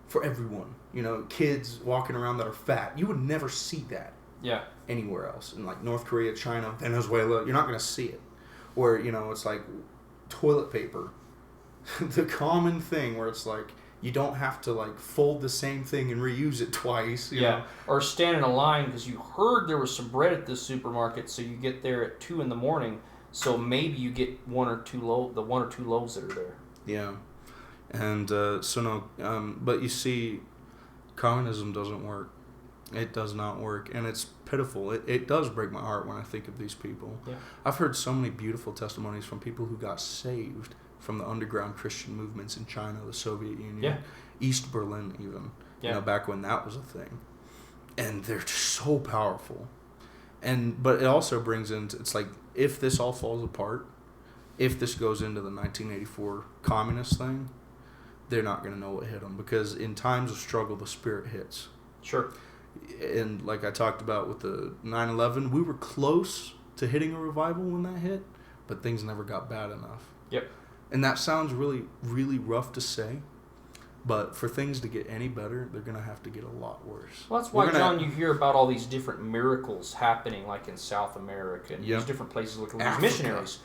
for everyone. You know, kids walking around that are fat. You would never see that anywhere else. In like North Korea, China, Venezuela, you're not going to see it. Where, you know, it's like toilet paper. The common thing where it's like, you don't have to like fold the same thing and reuse it twice. You know? Or stand in a line because you heard there was some bread at this supermarket, so you get there at 2 a.m. So maybe you get the one or two loaves that are there. Yeah, and but you see, communism doesn't work. It does not work, and it's pitiful. It does break my heart when I think of these people. Yeah. I've heard so many beautiful testimonies from people who got saved from the underground Christian movements in China, the Soviet Union, East Berlin even, you know, back when that was a thing. And they're just so powerful. But it also brings into, it's like, if this all falls apart, if this goes into the 1984 communist thing, they're not going to know what hit them. Because in times of struggle, the spirit hits. Sure. And like I talked about with the 9/11, we were close to hitting a revival when that hit, but things never got bad enough. Yep. And that sounds really, really rough to say, but for things to get any better, they're going to have to get a lot worse. Well, that's why, John, you hear about all these different miracles happening, like in South America and these different places, like these missionaries,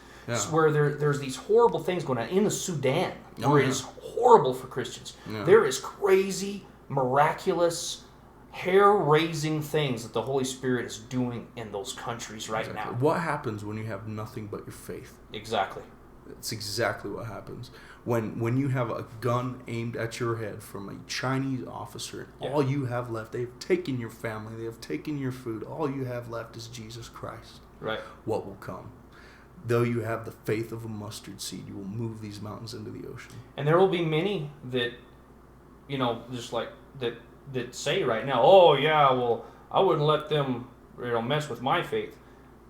where there's these horrible things going on in the Sudan, where it is horrible for Christians. Yeah. There is crazy, miraculous, hair-raising things that the Holy Spirit is doing in those countries right now. What happens when you have nothing but your faith? Exactly. It's exactly what happens. When you have a gun aimed at your head from a Chinese officer, all you have left, they've taken your family, they have taken your food, all you have left is Jesus Christ. Right. What will come? Though you have the faith of a mustard seed, you will move these mountains into the ocean. And there will be many that, you know, just like that say right now, oh yeah, well, I wouldn't let them, you know, mess with my faith.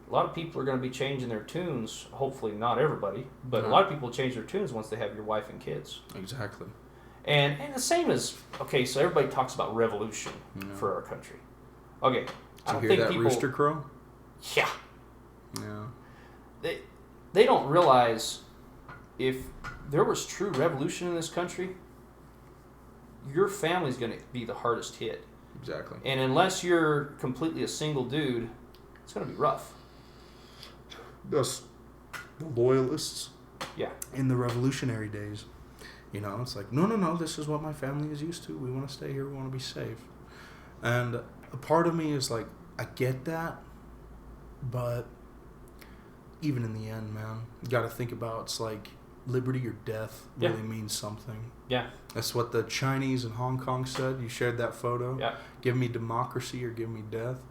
A lot of people are going to be changing their tunes. Hopefully not everybody, but a lot of people change their tunes once they have your wife and kids. Exactly. And the same as, okay, so everybody talks about revolution for our country. Okay. Did you hear that rooster crow? Yeah. Yeah. They don't realize if there was true revolution in this country, your family's going to be the hardest hit. Exactly. And unless you're completely a single dude, it's going to be rough. Us, the loyalists, in the revolutionary days, you know, it's like, no, this is what my family is used to. We want to stay here. We want to be safe. And a part of me is like, I get that, but even in the end, man, you got to think about, it's like liberty or death really means something. Yeah. That's what the Chinese in Hong Kong said. You shared that photo. Yeah. Give me democracy or give me death.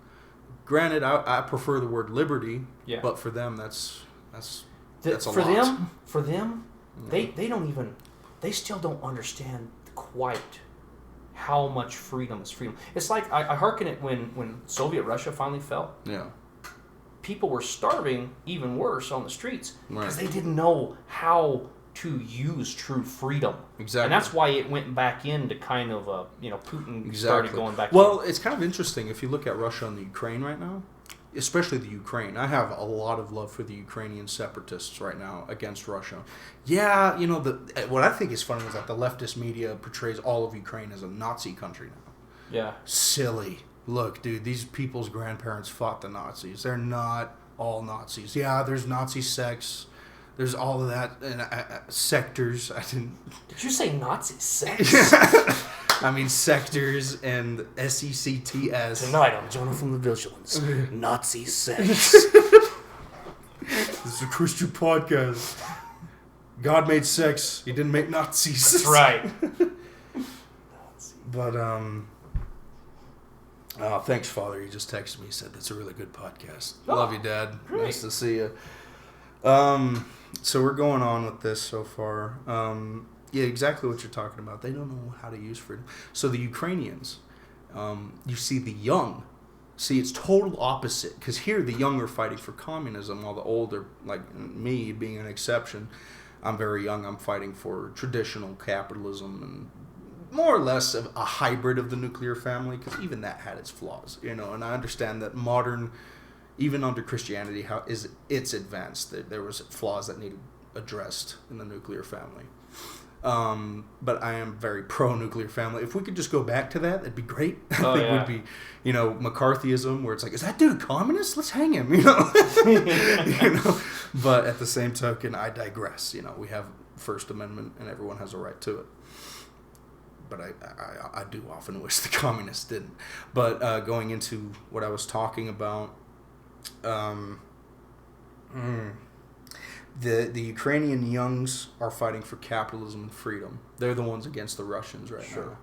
Granted, I prefer the word liberty, but for them, that's a lot. For them, they still don't understand quite how much freedom is freedom. It's like, I hearken it when Soviet Russia finally fell. Yeah. People were starving even worse on the streets because they didn't know how to use true freedom. Exactly. And that's why it went back into kind of Putin started going back. Well, it's kind of interesting if you look at Russia and the Ukraine right now. especially the Ukraine. I have a lot of love for the Ukrainian separatists right now against Russia. Yeah, you know, what I think is funny is that the leftist media portrays all of Ukraine as a Nazi country now. Yeah. Silly. Look, dude, these people's grandparents fought the Nazis. They're not all Nazis. Yeah, there's Nazi sects. There's all of that and sectors. I didn't. Did you say Nazi sex? I mean sectors and SECTS. Tonight on Jonah from the Vigilance, Nazi sex. This is a Christian podcast. God made sex. He didn't make Nazis. That's right. But thanks, Father. He just texted me. He said that's a really good podcast. Love you, Dad. Great. Nice to see you. So we're going on with this so far. Yeah, exactly what you're talking about. They don't know how to use freedom. So the Ukrainians, you see the young. See, it's total opposite. Because here the young are fighting for communism, while the old are, like me being an exception. I'm very young. I'm fighting for traditional capitalism and more or less a hybrid of the nuclear family. Because even that had its flaws, you know. And I understand that modern, even under Christianity, how is it's advanced. There was flaws that needed addressed in the nuclear family. But I am very pro-nuclear family. If we could just go back to that, that'd be great. I think it would be, you know, McCarthyism, where it's like, is that dude a communist? Let's hang him, you know? You know? But at the same token, I digress. You know, we have First Amendment, and everyone has a right to it. But I do often wish the communists didn't. But going into what I was talking about, The Ukrainian youngs are fighting for capitalism and freedom. They're the ones against the Russians right now.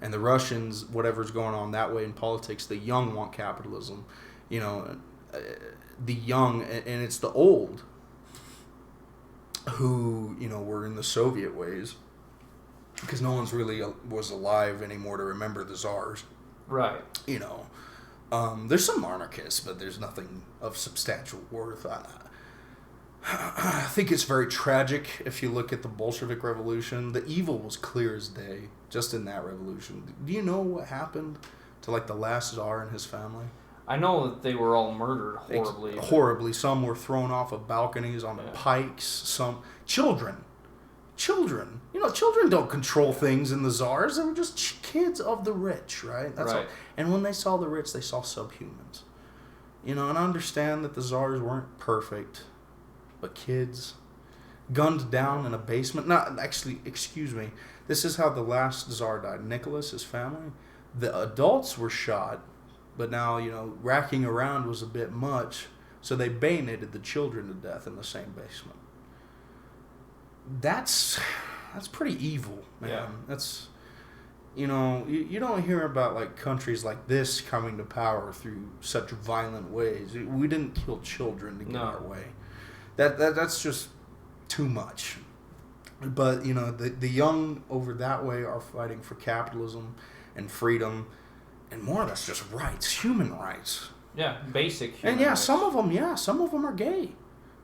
And the Russians, whatever's going on that way in politics, the young want capitalism. You know, the young, and it's the old who, you know, were in the Soviet ways. Because no one's really was alive anymore to remember the czars. Right. You know, there's some monarchists, but there's nothing of substantial worth. I think it's very tragic if you look at the Bolshevik Revolution. The evil was clear as day just in that revolution. Do you know what happened to, like, the last czar and his family? I know that they were all murdered horribly. Horribly. Some were thrown off of balconies on pikes. Some children. You know, children don't control things in the czars. They were just kids of the rich, right? That's right. all. And when they saw the rich, they saw subhumans. You know, and I understand that the czars weren't perfect. But kids, gunned down in a basement. Not actually, excuse me. This is how the last czar died. Nicholas, his family. The adults were shot, but now, you know, racking around was a bit much, so they bayoneted the children to death in the same basement. That's pretty evil, man. Yeah. That's, you know, you don't hear about, like, countries like this coming to power through such violent ways. We didn't kill children to get our way. That's just too much. But, you know, the young over that way are fighting for capitalism and freedom and more or less just rights, human rights. Yeah, basic human and rights. some of them are gay.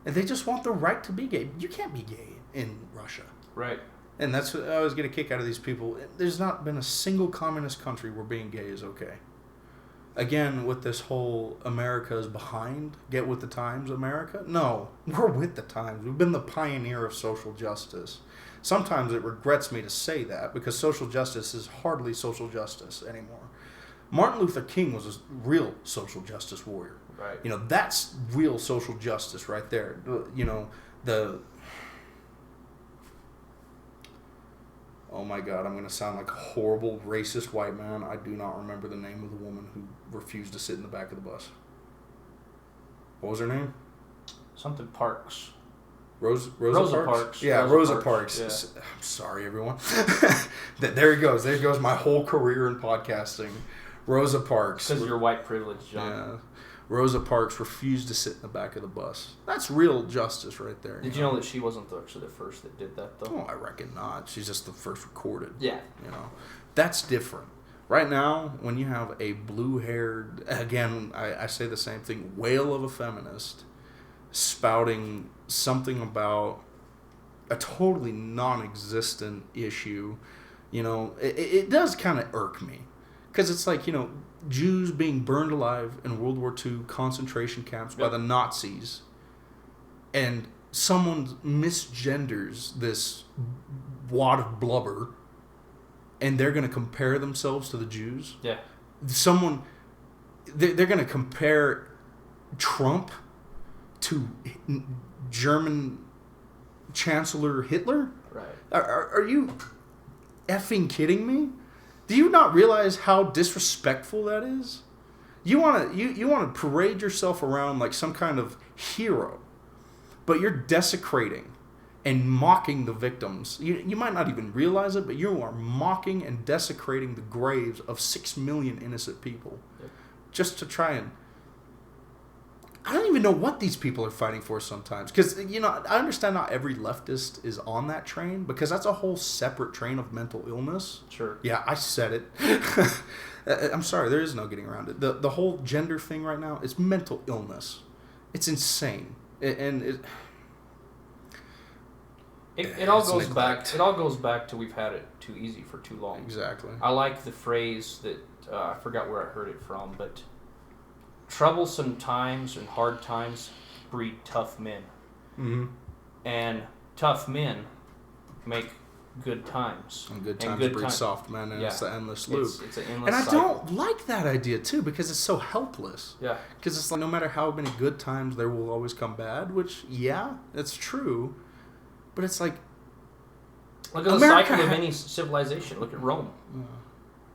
And they just want the right to be gay. You can't be gay in Russia. Right. And that's what I always get a kick out of these people. There's not been a single communist country where being gay is okay. Again, with this whole America is behind, get with the times, America. No, we're with the times. We've been the pioneer of social justice. Sometimes it regrets me to say that because social justice is hardly social justice anymore. Martin Luther King was a real social justice warrior. Right. You know, that's real social justice right there. You know, oh my God, I'm going to sound like a horrible, racist white man. I do not remember the name of the woman who refused to sit in the back of the bus. What was her name? Something Parks. Rosa Parks. Yeah, Rosa Parks. Yeah. I'm sorry, everyone. There he goes. There goes my whole career in podcasting. Rosa Parks. Because you're white privilege, John. Yeah. Rosa Parks refused to sit in the back of the bus. That's real justice right there. Did you know that she wasn't actually the first that did that, though? Oh, I reckon not. She's just the first recorded. Yeah. You know, that's different. Right now, when you have a blue-haired, again, I say the same thing, whale of a feminist spouting something about a totally non-existent issue, you know, it does kind of irk me. Because it's like, Jews being burned alive in World War II concentration camps by the Nazis, and someone misgenders this wad of blubber, and they're going to compare themselves to the Jews. Yeah. They're going to compare Trump to German Chancellor Hitler. Right. Are you effing kidding me? Do you not realize how disrespectful that is? You want to parade yourself around like some kind of hero, but you're desecrating and mocking the victims. You might not even realize it, but you are mocking and desecrating the graves of 6 million innocent people, just to try and... I don't even know what these people are fighting for sometimes. Because, I understand not every leftist is on that train, because that's a whole separate train of mental illness. Sure. Yeah, I said it. I'm sorry, there is no getting around it. The whole gender thing right now is mental illness. It's insane. It all goes back. It all goes back to we've had it too easy for too long. Exactly. I like the phrase that I forgot where I heard it from, but troublesome times and hard times breed tough men, and tough men make good times. And good times breed soft men, and it's the endless loop. It's an endless and I cycle. don't like that idea too, because it's so helpless. Yeah. Because it's like no matter how many good times, there will always come bad. Which, that's true. But it's like, look at the cycle of any civilization. Look at Rome. Yeah.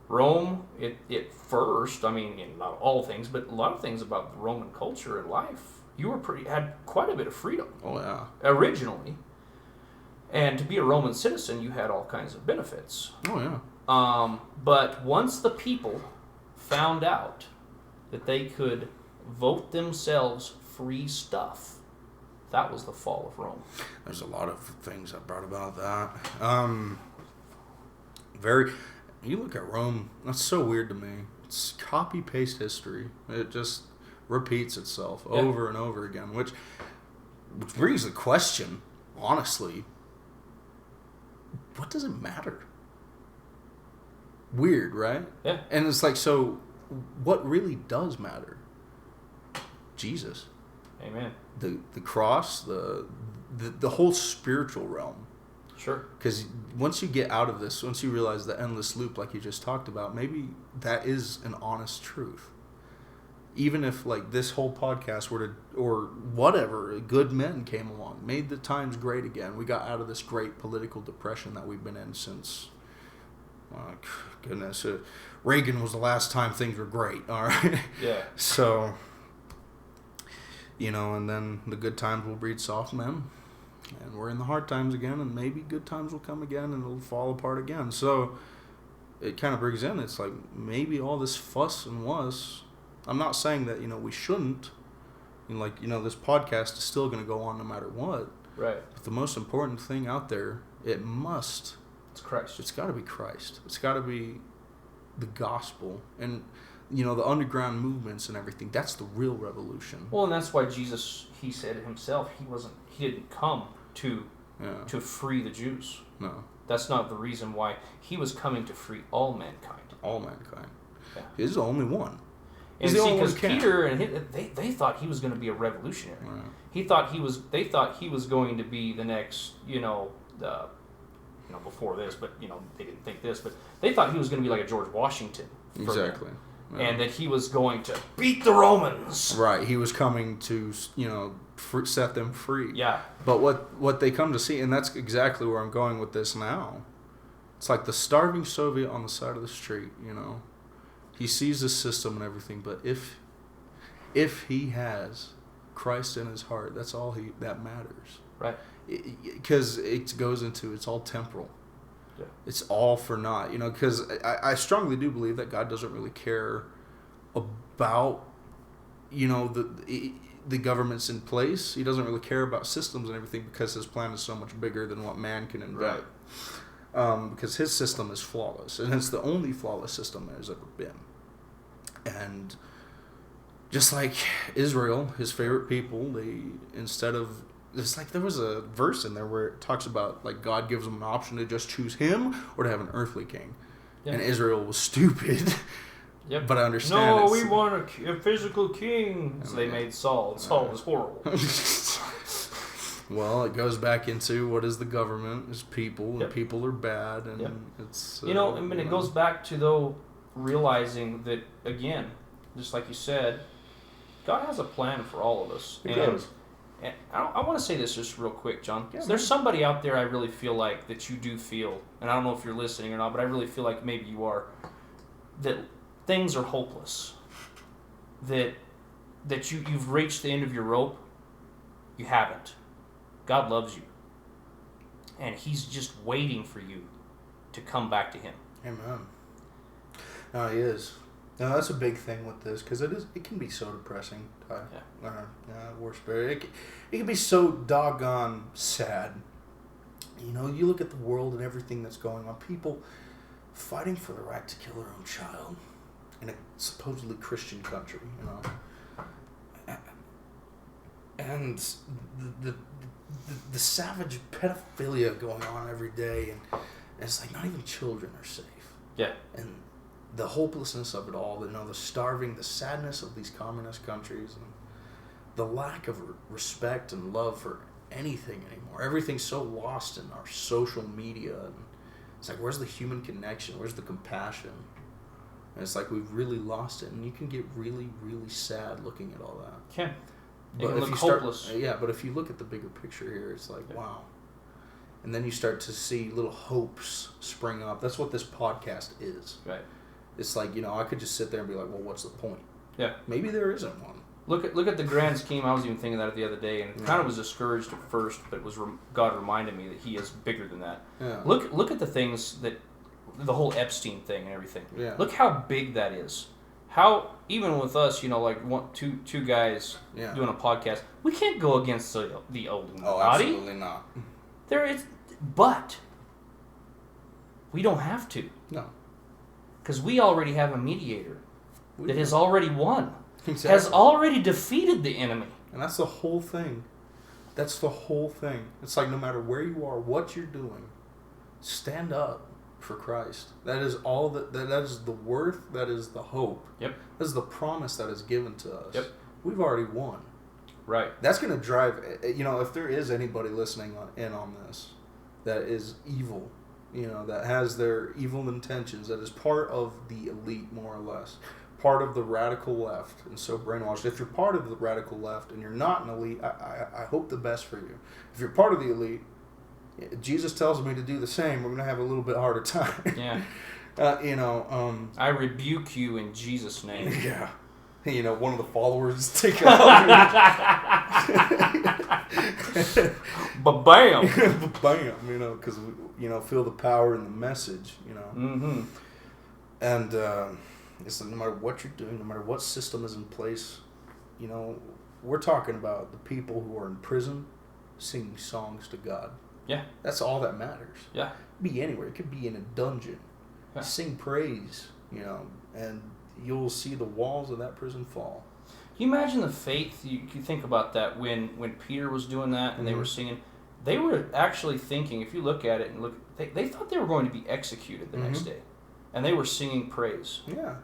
Rome, it first, I mean, not all things, but a lot of things about the Roman culture and life, you had quite a bit of freedom. Oh, yeah. Originally. And to be a Roman citizen, you had all kinds of benefits. Oh, yeah. But once the people found out that they could vote themselves free stuff, that was the fall of Rome. There's a lot of things that brought about that. You look at Rome, that's so weird to me. It's copy-paste history. It just repeats itself over and over again, which brings the question, honestly, what does it matter? Weird, right? Yeah. And it's like, so what really does matter? Jesus. Amen. The cross, the whole spiritual realm. Sure. Because once you get out of this, once you realize the endless loop like you just talked about, maybe that is an honest truth. Even if like this whole podcast were to, or whatever, good men came along, made the times great again. We got out of this great political depression that we've been in since, goodness, Reagan was the last time things were great, all right? Yeah. So, and then the good times will breed soft men. And we're in the hard times again, and maybe good times will come again, and it'll fall apart again. So it kind of brings in, it's like maybe all this fuss and wuss. I'm not saying that, we shouldn't. This podcast is still going to go on no matter what. Right. But the most important thing out there, it's Christ. It's got to be Christ. It's got to be the gospel. And, the underground movements and everything, that's the real revolution. Well, and that's why Jesus, he said himself, he didn't come to free the Jews. No. That's not the reason why. He was coming to free all mankind. All mankind. Yeah. He's the only one. And see, because Peter and they thought he was going to be a revolutionary. Right. They thought he was going to be the next, before this, but they didn't think this, but they thought he was going to be like a George Washington. Exactly. Yeah. And that he was going to beat the Romans. Right. He was coming to, set them free. Yeah. But what they come to see, and that's exactly where I'm going with this now. It's like the starving Soviet on the side of the street, He sees the system and everything, but if he has Christ in his heart, that's all that matters. Right. Because it goes into, it's all temporal. Yeah. It's all for naught, because I strongly do believe that God doesn't really care about, the governments in place. He doesn't really care about systems and everything, because his plan is so much bigger than what man can invent. Right. Because his system is flawless, and it's the only flawless system there's ever been. And just like Israel, his favorite people, it's like there was a verse in there where it talks about like God gives them an option to just choose him or to have an earthly king. and Israel was stupid. Yep. But I understand. No, we want a physical king. So they made Saul. Saul was horrible. Well, it goes back into what is the government? Is people, and people are bad, and it's... it goes back to, though, realizing that, again, just like you said, God has a plan for all of us. He does. And I want to say this just real quick, John. Yeah, there's somebody out there I really feel like that you do feel, and I don't know if you're listening or not, but I really feel like maybe you are, that things are hopeless. That you've reached the end of your rope. You haven't. God loves you. And He's just waiting for you to come back to Him. Amen. No, He is. No, that's a big thing with this, because it can be so depressing. Worst spirit. It can be so doggone sad. You look at the world and everything that's going on. People fighting for the right to kill their own child in a supposedly Christian country, and the savage pedophilia going on every day, and it's like not even children are safe. Yeah. And the hopelessness of it all, the starving, the sadness of these communist countries, and the lack of respect and love for anything anymore. Everything's so lost in our social media, and it's like, where's the human connection? Where's the compassion? And it's like we've really lost it, and you can get really, really sad looking at all that. Can. But if you hopeless. But if you look at the bigger picture here, it's like, wow. And then you start to see little hopes spring up. That's what this podcast is. Right. It's like, I could just sit there and be like, well, what's the point? Yeah. Maybe there isn't one. Look at the grand scheme. I was even thinking that the other day, and it kind of was discouraged at first, but it was God reminded me that He is bigger than that. Yeah. Look at the things that, the whole Epstein thing and everything. Yeah. Look how big that is. How, even with us, two guys doing a podcast, we can't go against the old Illuminati. Oh, absolutely not. But we don't have to. No. Because we already have a mediator that has already won. Exactly. Has already defeated the enemy. And that's the whole thing. That's the whole thing. It's like no matter where you are, what you're doing, stand up for Christ. That is all that is the worth, that is the hope. Yep. That is the promise that is given to us. Yep. We've already won. Right. That's going to drive, if there is anybody listening in on this that is evil, that has their evil intentions, that is part of the elite, more or less, part of the radical left, and so brainwashed. If you're part of the radical left and you're not an elite, I hope the best for you. If you're part of the elite, Jesus tells me to do the same. We're going to have a little bit harder time. Yeah. I rebuke you in Jesus' name. Yeah. One of the followers take out. Ba-bam! Ba-bam, because feel the power in the message, Mm-hmm. And it's like no matter what you're doing, no matter what system is in place, we're talking about the people who are in prison singing songs to God. Yeah. That's all that matters. Yeah. It could be anywhere. It could be in a dungeon. Yeah. Sing praise, and you'll see the walls of that prison fall. Can you imagine the faith? You think about that when Peter was doing that and they were singing. They were actually thinking, if you look at it and they thought they were going to be executed the next day. And they were singing praise. Yeah.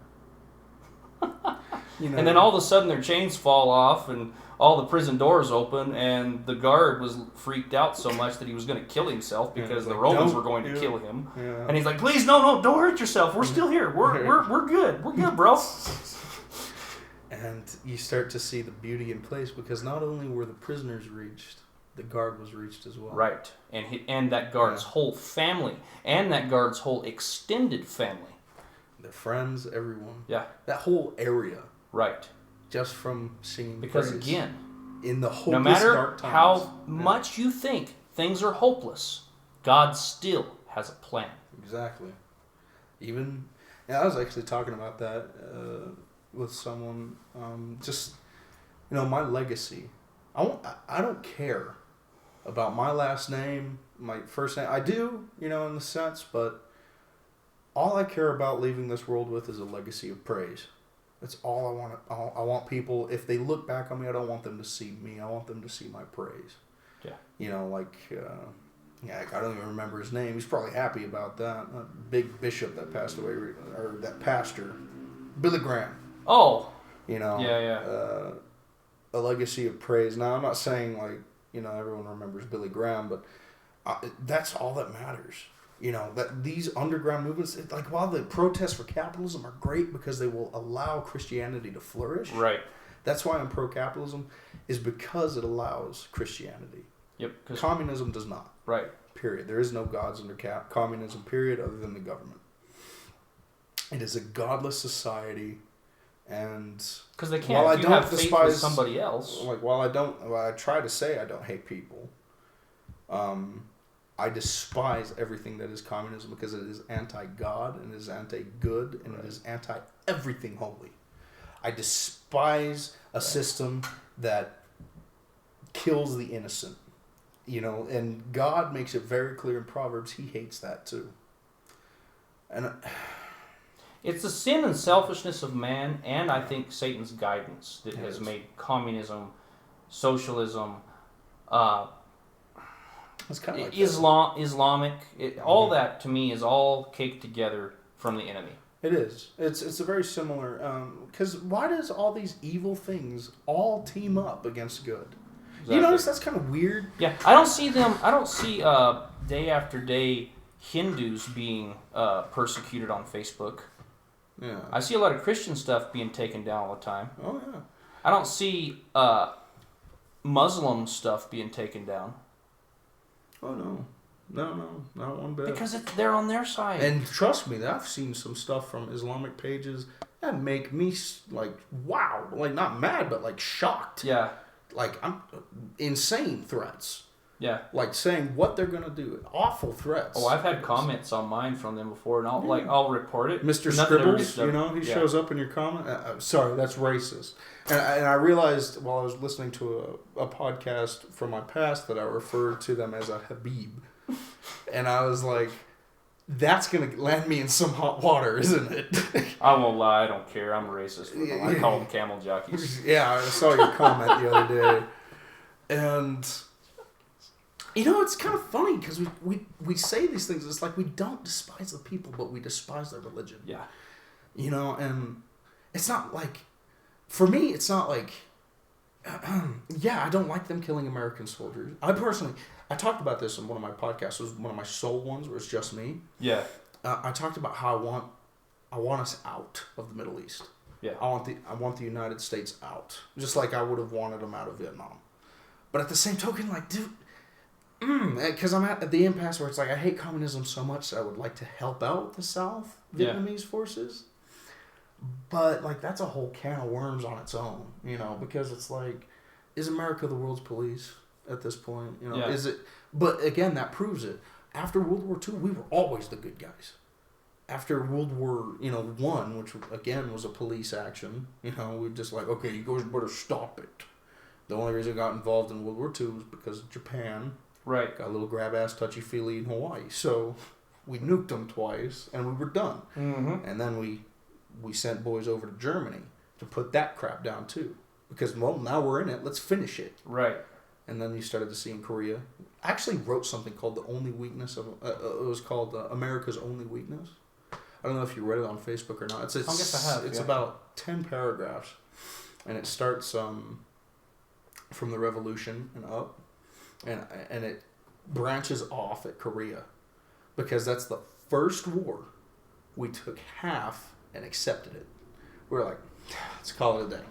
And then all of a sudden their chains fall off and all the prison doors open, and the guard was freaked out so much that he was going to kill himself because the Romans were going to kill him. Yeah. And he's like, "Please, no, don't hurt yourself. We're still here. We're good. We're good, bro." And you start to see the beauty in place, because not only were the prisoners reached, the guard was reached as well. Right, and that guard's whole family, and that guard's whole extended family, their friends, everyone. Yeah, that whole area. Right. Just from singing because praise. Again, in the hopeless no matter dark times, how much you think things are hopeless, God still has a plan. Exactly. I was actually talking about that with someone. Just my legacy. I don't care about my last name, my first name. I do, in the sense, but all I care about leaving this world with is a legacy of praise. That's all I want. I want people, if they look back on me, I don't want them to see me. I want them to see my praise. Yeah. Yeah, I don't even remember his name. He's probably happy about that. A big bishop that passed away, or that pastor, Billy Graham. Oh. You know. Yeah. A legacy of praise. Now, I'm not saying like everyone remembers Billy Graham, but that's all that matters. That these underground movements, like while the protests for capitalism are great because they will allow Christianity to flourish. Right. That's why I'm pro-capitalism, is because it allows Christianity. Yep. Communism does not. Right. Period. There is no gods under communism, period, other than the government. It is a godless society, and because they can't. If you have faith with somebody else. Like while I try to say I don't hate people, I despise everything that is communism because it is anti-God and it is anti-good and it is anti-everything holy. I despise a system that kills the innocent. And God makes it very clear in Proverbs he hates that too. And it's the sin and selfishness of man, and I think Satan's guidance that has made communism, socialism, it's kind of like Islamic, all that to me is all caked together from the enemy. It is. It's a very similar. Because why does all these evil things all team up against good? Exactly. You notice that's kind of weird. Yeah, I don't see day after day Hindus being persecuted on Facebook. Yeah. I see a lot of Christian stuff being taken down all the time. Oh yeah. I don't see Muslim stuff being taken down. Oh no, not one bit. Because they're on their side. And trust me, I've seen some stuff from Islamic pages that make me like, wow, like not mad, but like shocked. Yeah. Like I'm insane threats. Yeah. Like saying what they're gonna do, awful threats. Oh, I've had comments on mine from them before, and I'll report it. Mr. Scribbles, he shows up in your comment. Sorry, that's racist. And I realized while I was listening to a podcast from my past that I referred to them as a Habib, and I was like, that's gonna land me in some hot water, isn't it? I won't lie, I don't care. I'm a racist with them. I call them camel jockeys. Yeah, I saw your comment the other day, and. It's kind of funny because we say these things. It's like we don't despise the people, but we despise their religion. Yeah. And it's not like, for me, it's not like, I don't like them killing American soldiers. I talked about this in one of my podcasts. It was one of my soul ones where it's just me. Yeah. I talked about how I want us out of the Middle East. Yeah. I want the United States out, just like I would have wanted them out of Vietnam. But at the same token, like, dude. Because I'm at the impasse where it's like I hate communism so much that I would like to help out the South Vietnamese forces, but like that's a whole can of worms on its own, because it's like, is America the world's police at this point? Is it? But again, that proves it. After World War II, we were always the good guys. After World War I, which again was a police action, we just like, okay, you guys better stop it. The only reason I got involved in World War II was because Japan. Right. Got a little grab-ass touchy-feely in Hawaii. So we nuked them twice, and we were done. Mm-hmm. And then we sent boys over to Germany to put that crap down, too. Because, well, now we're in it. Let's finish it. Right. And then you started to see in Korea. I actually wrote something called The Only Weakness of... it was called America's Only Weakness. I don't know if you read it on Facebook or not. I guess I have, It's about 10 paragraphs. And it starts from the Revolution and up. And it branches off at Korea because that's the first war we took half and accepted it. We're like, let's call it a day,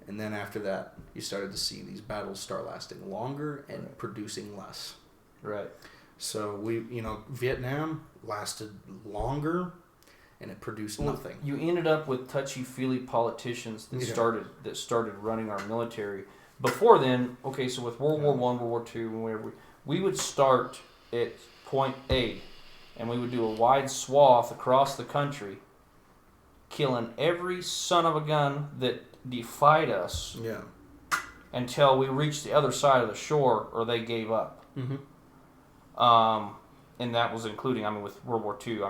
And then after that, you started to see these battles start lasting longer and producing less. Right. So Vietnam lasted longer and it produced nothing. You ended up with touchy-feely politicians that started running our military. Before then, okay, so with World War I, World War II, and whatever, we would start at point A, and we would do a wide swath across the country, killing every son of a gun that defied us until we reached the other side of the shore or they gave up. Mm-hmm. And that was including, with World War II,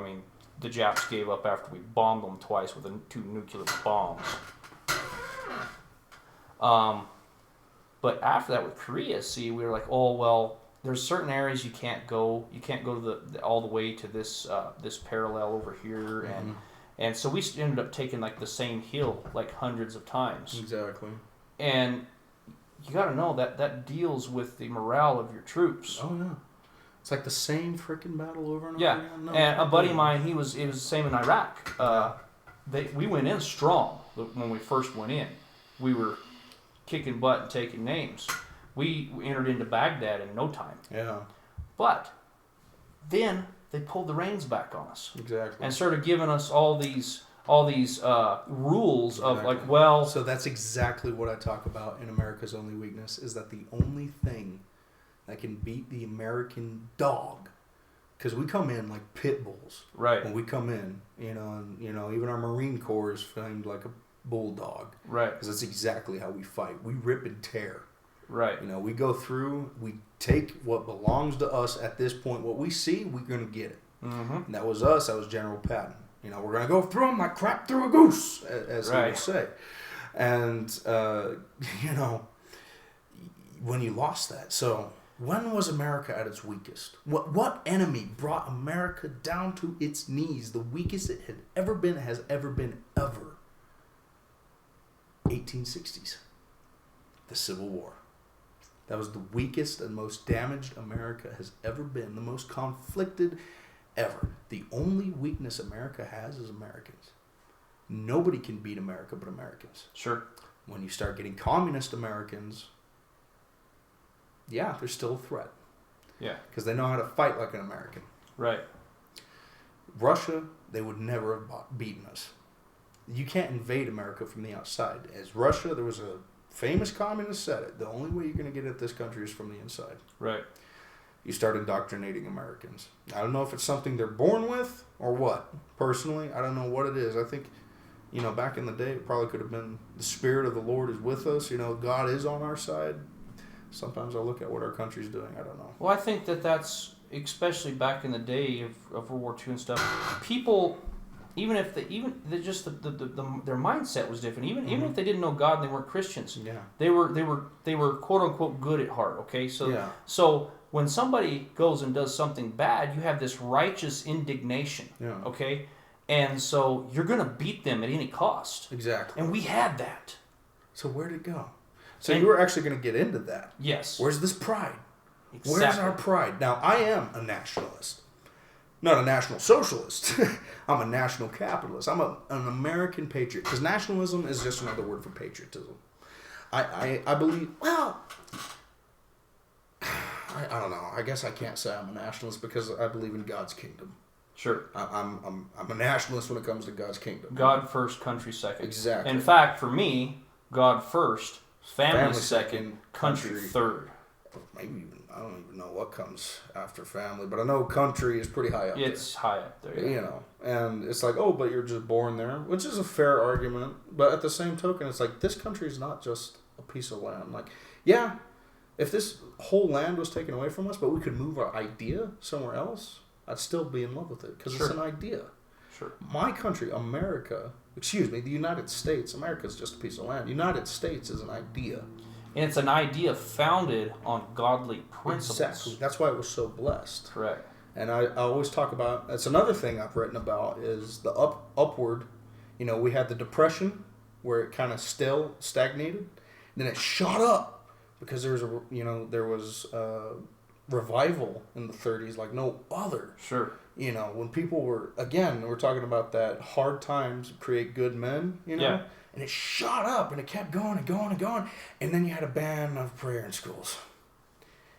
the Japs gave up after we bombed them twice with 2 nuclear bombs. But after that with Korea, we were like, oh, well, there's certain areas you can't go. You can't go to the all the way to this this parallel over here, and so we ended up taking like the same hill like hundreds of times. Exactly. And you got to know that deals with the morale of your troops. Oh no, it's like the same freaking battle over and over Yeah, again. No, and a buddy of mine, it was the same in Iraq. We went in strong when we first went in. We were kicking butt and taking names. We entered into Baghdad in no time. Yeah. But then they pulled the reins back on us. Exactly. And started giving us all these rules of Exactly. like, well, So that's exactly what I talk about in America's Only Weakness, is that the only thing that can beat the American dog, because we come in like pit bulls. right, When we come in, and even our Marine Corps is framed like a bulldog. right, Because that's exactly how we fight. We rip and tear. right, We go through, we take what belongs to us at this point. What we see, we're going to get it. mm-hmm. And that was us. That was General Patton. We're going to go through them like crap through a goose, as he would say. And, when you lost that. So when was America at its weakest? What enemy brought America down to its knees? The weakest it had ever been, has ever been, ever. 1860s. The Civil War. That was the weakest and most damaged America has ever been. The most conflicted ever. The only weakness America has is Americans. Nobody can beat America but Americans. Sure. When you start getting communist Americans, yeah, they're still a threat. Yeah. Because they know how to fight like an American. Right. Russia, they would never have beaten us. You can't invade America from the outside. As Russia, there was a famous communist said it. The only way you're going to get at this country is from the inside. Right. You start indoctrinating Americans. I don't know if it's something they're born with or what. Personally, I don't know what it is. I think, back in the day, it probably could have been the Spirit of the Lord is with us. God is on our side. Sometimes I look at what our country's doing. I don't know. Well, I think that's especially back in the day of World War II and stuff. People, even if their mindset was different. Even if they didn't know God and they weren't Christians, Yeah. they were quote unquote good at heart. Okay, so Yeah. so when somebody goes and does something bad, you have this righteous indignation. Yeah. Okay, and so you're gonna beat them at any cost. Exactly. And we had that. So where'd it go? So And- you were actually going to get into that. Yes. Where's this pride? Exactly. Where's our pride? Now, I am a nationalist. Not a national socialist. I'm a national capitalist. I'm an American patriot. Because nationalism is just another word for patriotism. I believe, well, I don't know. I guess I can't say I'm a nationalist because I believe in God's kingdom. Sure. I'm a nationalist when it comes to God's kingdom. God first, country second. Exactly. In fact, for me, God first, family second, second, country country. third. Maybe even, I don't even know what comes after family, but I know country is pretty high up It's high up there. there. And it's like, oh, but you're just born there, which is a fair argument. But at the same token, it's like, this country is not just a piece of land. Like, yeah, if this whole land was taken away from us, but we could move our idea somewhere else, I'd still be in love with it because Sure. it's an idea. Sure. My country, the United States, America's just a piece of land. United States is an idea. And it's an idea founded on godly principles. Exactly. That's why it was so blessed. Correct. And I always talk about, that's another thing I've written about, is the upward. We had the Depression where it kind of stagnated. Then it shot up because there was a revival in the 30s like no other. Sure. When people were, again, we're talking about that hard times create good men, Yeah. And it shot up and it kept going and going and going. And then you had a ban of prayer in schools.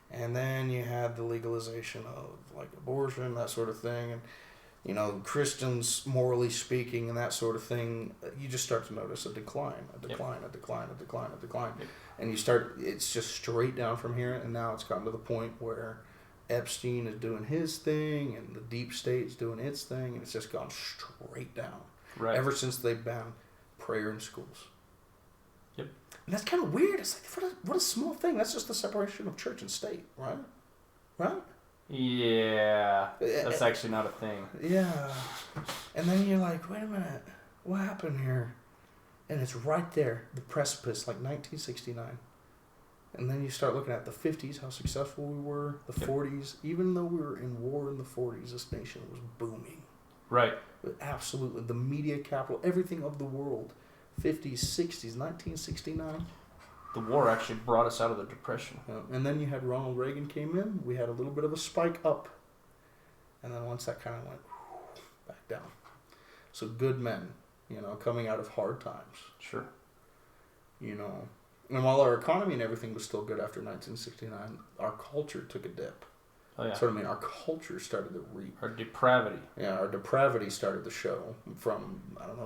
And then you had the legalization of like abortion, that sort of thing. And, Christians, morally speaking, and that sort of thing, you just start to notice a decline. Yep. And it's just straight down from here. And now it's gotten to the point where Epstein is doing his thing and the deep state's doing its thing. And it's just gone straight down. Right. Ever since they banned prayer in schools. Yep. And that's kind of weird. It's like, what a small thing. That's just the separation of church and state, right? Right? Yeah. That's actually not a thing. Yeah. And then you're like, wait a minute. What happened here? And it's right there, the precipice, like 1969. And then you start looking at the 50s, how successful we were, the 40s. Even though we were in war in the 40s, this nation was booming. Right. Absolutely. The media capital, everything of the world. 50s, 60s, 1969. The war actually brought us out of the Depression. And then you had Ronald Reagan came in. We had a little bit of a spike up. And then once that kind of went back down. So good men, coming out of hard times. Sure. And while our economy and everything was still good after 1969, our culture took a dip. Oh, yeah. So, our culture started to reap. Our depravity. Yeah, our depravity started to show from,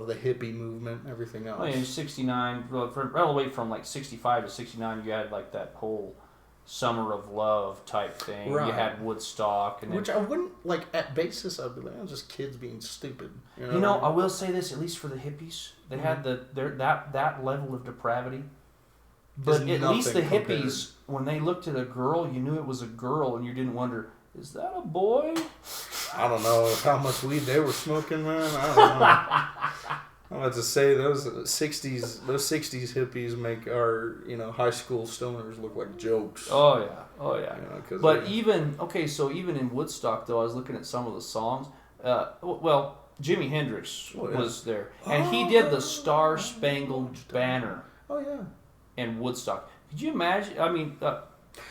the hippie movement and everything else. Oh, yeah, 69, all the way from like 65 to 69, you had like that whole Summer of Love type thing. Right. You had Woodstock. And which I wouldn't, at basis, I'd be like, just kids being stupid. I will say this, at least for the hippies, they had that level of depravity. But at least the hippies, when they looked at a girl, you knew it was a girl, and you didn't wonder, is that a boy? I don't know how much weed they were smoking, man. I don't know. I'm about to say those 60s hippies make our high school stoners look like jokes. Oh yeah. But even in Woodstock though, I was looking at some of the songs. Jimi Hendrix was there, and he did the Star Spangled Banner. Oh yeah. In Woodstock. Could you imagine? I mean,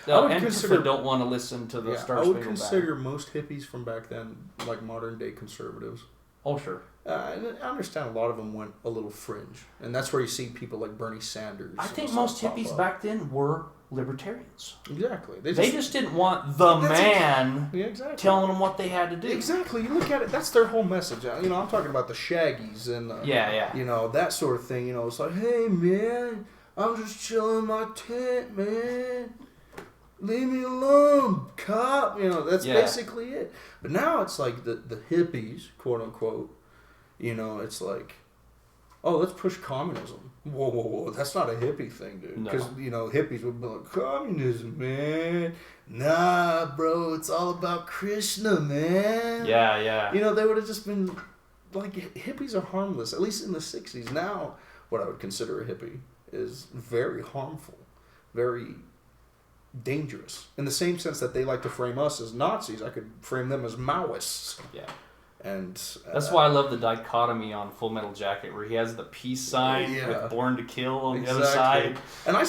Antifa don't want to listen to the Star Spangled Banner. I would consider most hippies from back then like modern day conservatives. Oh, sure. I understand a lot of them went a little fringe. And that's where you see people like Bernie Sanders. I think most hippies back then were libertarians. Exactly. They just didn't want the man telling them what they had to do. Exactly. You look at it, that's their whole message. I'm talking about the Shaggies and that sort of thing. It's like, hey, man, I'm just chilling in my tent, man. Leave me alone, cop. That's basically it. But now it's like the hippies, quote unquote. It's like, oh, let's push communism. Whoa. That's not a hippie thing, dude. Because, hippies would be like, communism, man. Nah, bro, it's all about Krishna, man. Yeah. They would have just been, like, hippies are harmless, at least in the 60s. Now, what I would consider a hippie is very harmful, very dangerous. In the same sense that they like to frame us as Nazis, I could frame them as Maoists. Yeah. And that's why I love the dichotomy on Full Metal Jacket, where he has the peace sign with Born to Kill on the other side. And I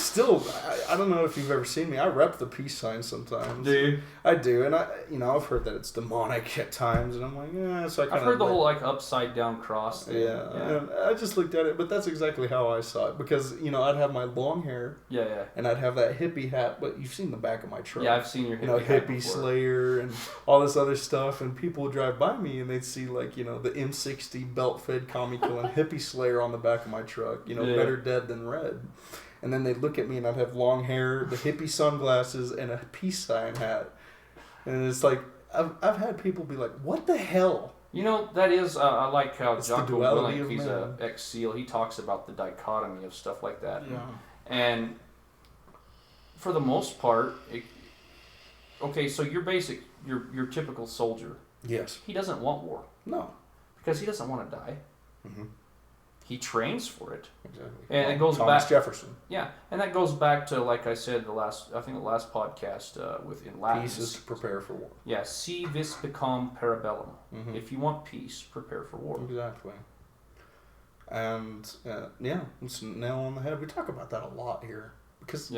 don't know if you've ever seen me. I rep the peace sign sometimes. Do you? I do, and I've heard that it's demonic at times, and I'm like, yeah. So I've heard the whole upside down cross thing. Yeah. And I just looked at it, but that's exactly how I saw it because I'd have my long hair. Yeah. And I'd have that hippie hat, but you've seen the back of my truck. Yeah, I've seen your hippie hat hippie before. Slayer and all this other stuff, and people would drive by me and they'd see the M60 belt fed commie killing hippie Slayer on the back of my truck. Better dead than red. And then they'd look at me and I'd have long hair, the hippie sunglasses, and a peace sign hat. And it's like, I've had people be like, what the hell? That is, I like how Jocko Willink, he's an ex-SEAL, he talks about the dichotomy of stuff like that. Yeah. And for the most part, so your typical soldier. Yes. He doesn't want war. No. Because he doesn't want to die. Mm-hmm. He trains for it. Exactly. And it goes Thomas back. Jefferson. Yeah, and that goes back to, like I said, the last podcast in Latin. Peace is to prepare for war. Yeah, si vis pacem para bellum. Mm-hmm. If you want peace, prepare for war. Exactly. And it's a nail on the head. We talk about that a lot here because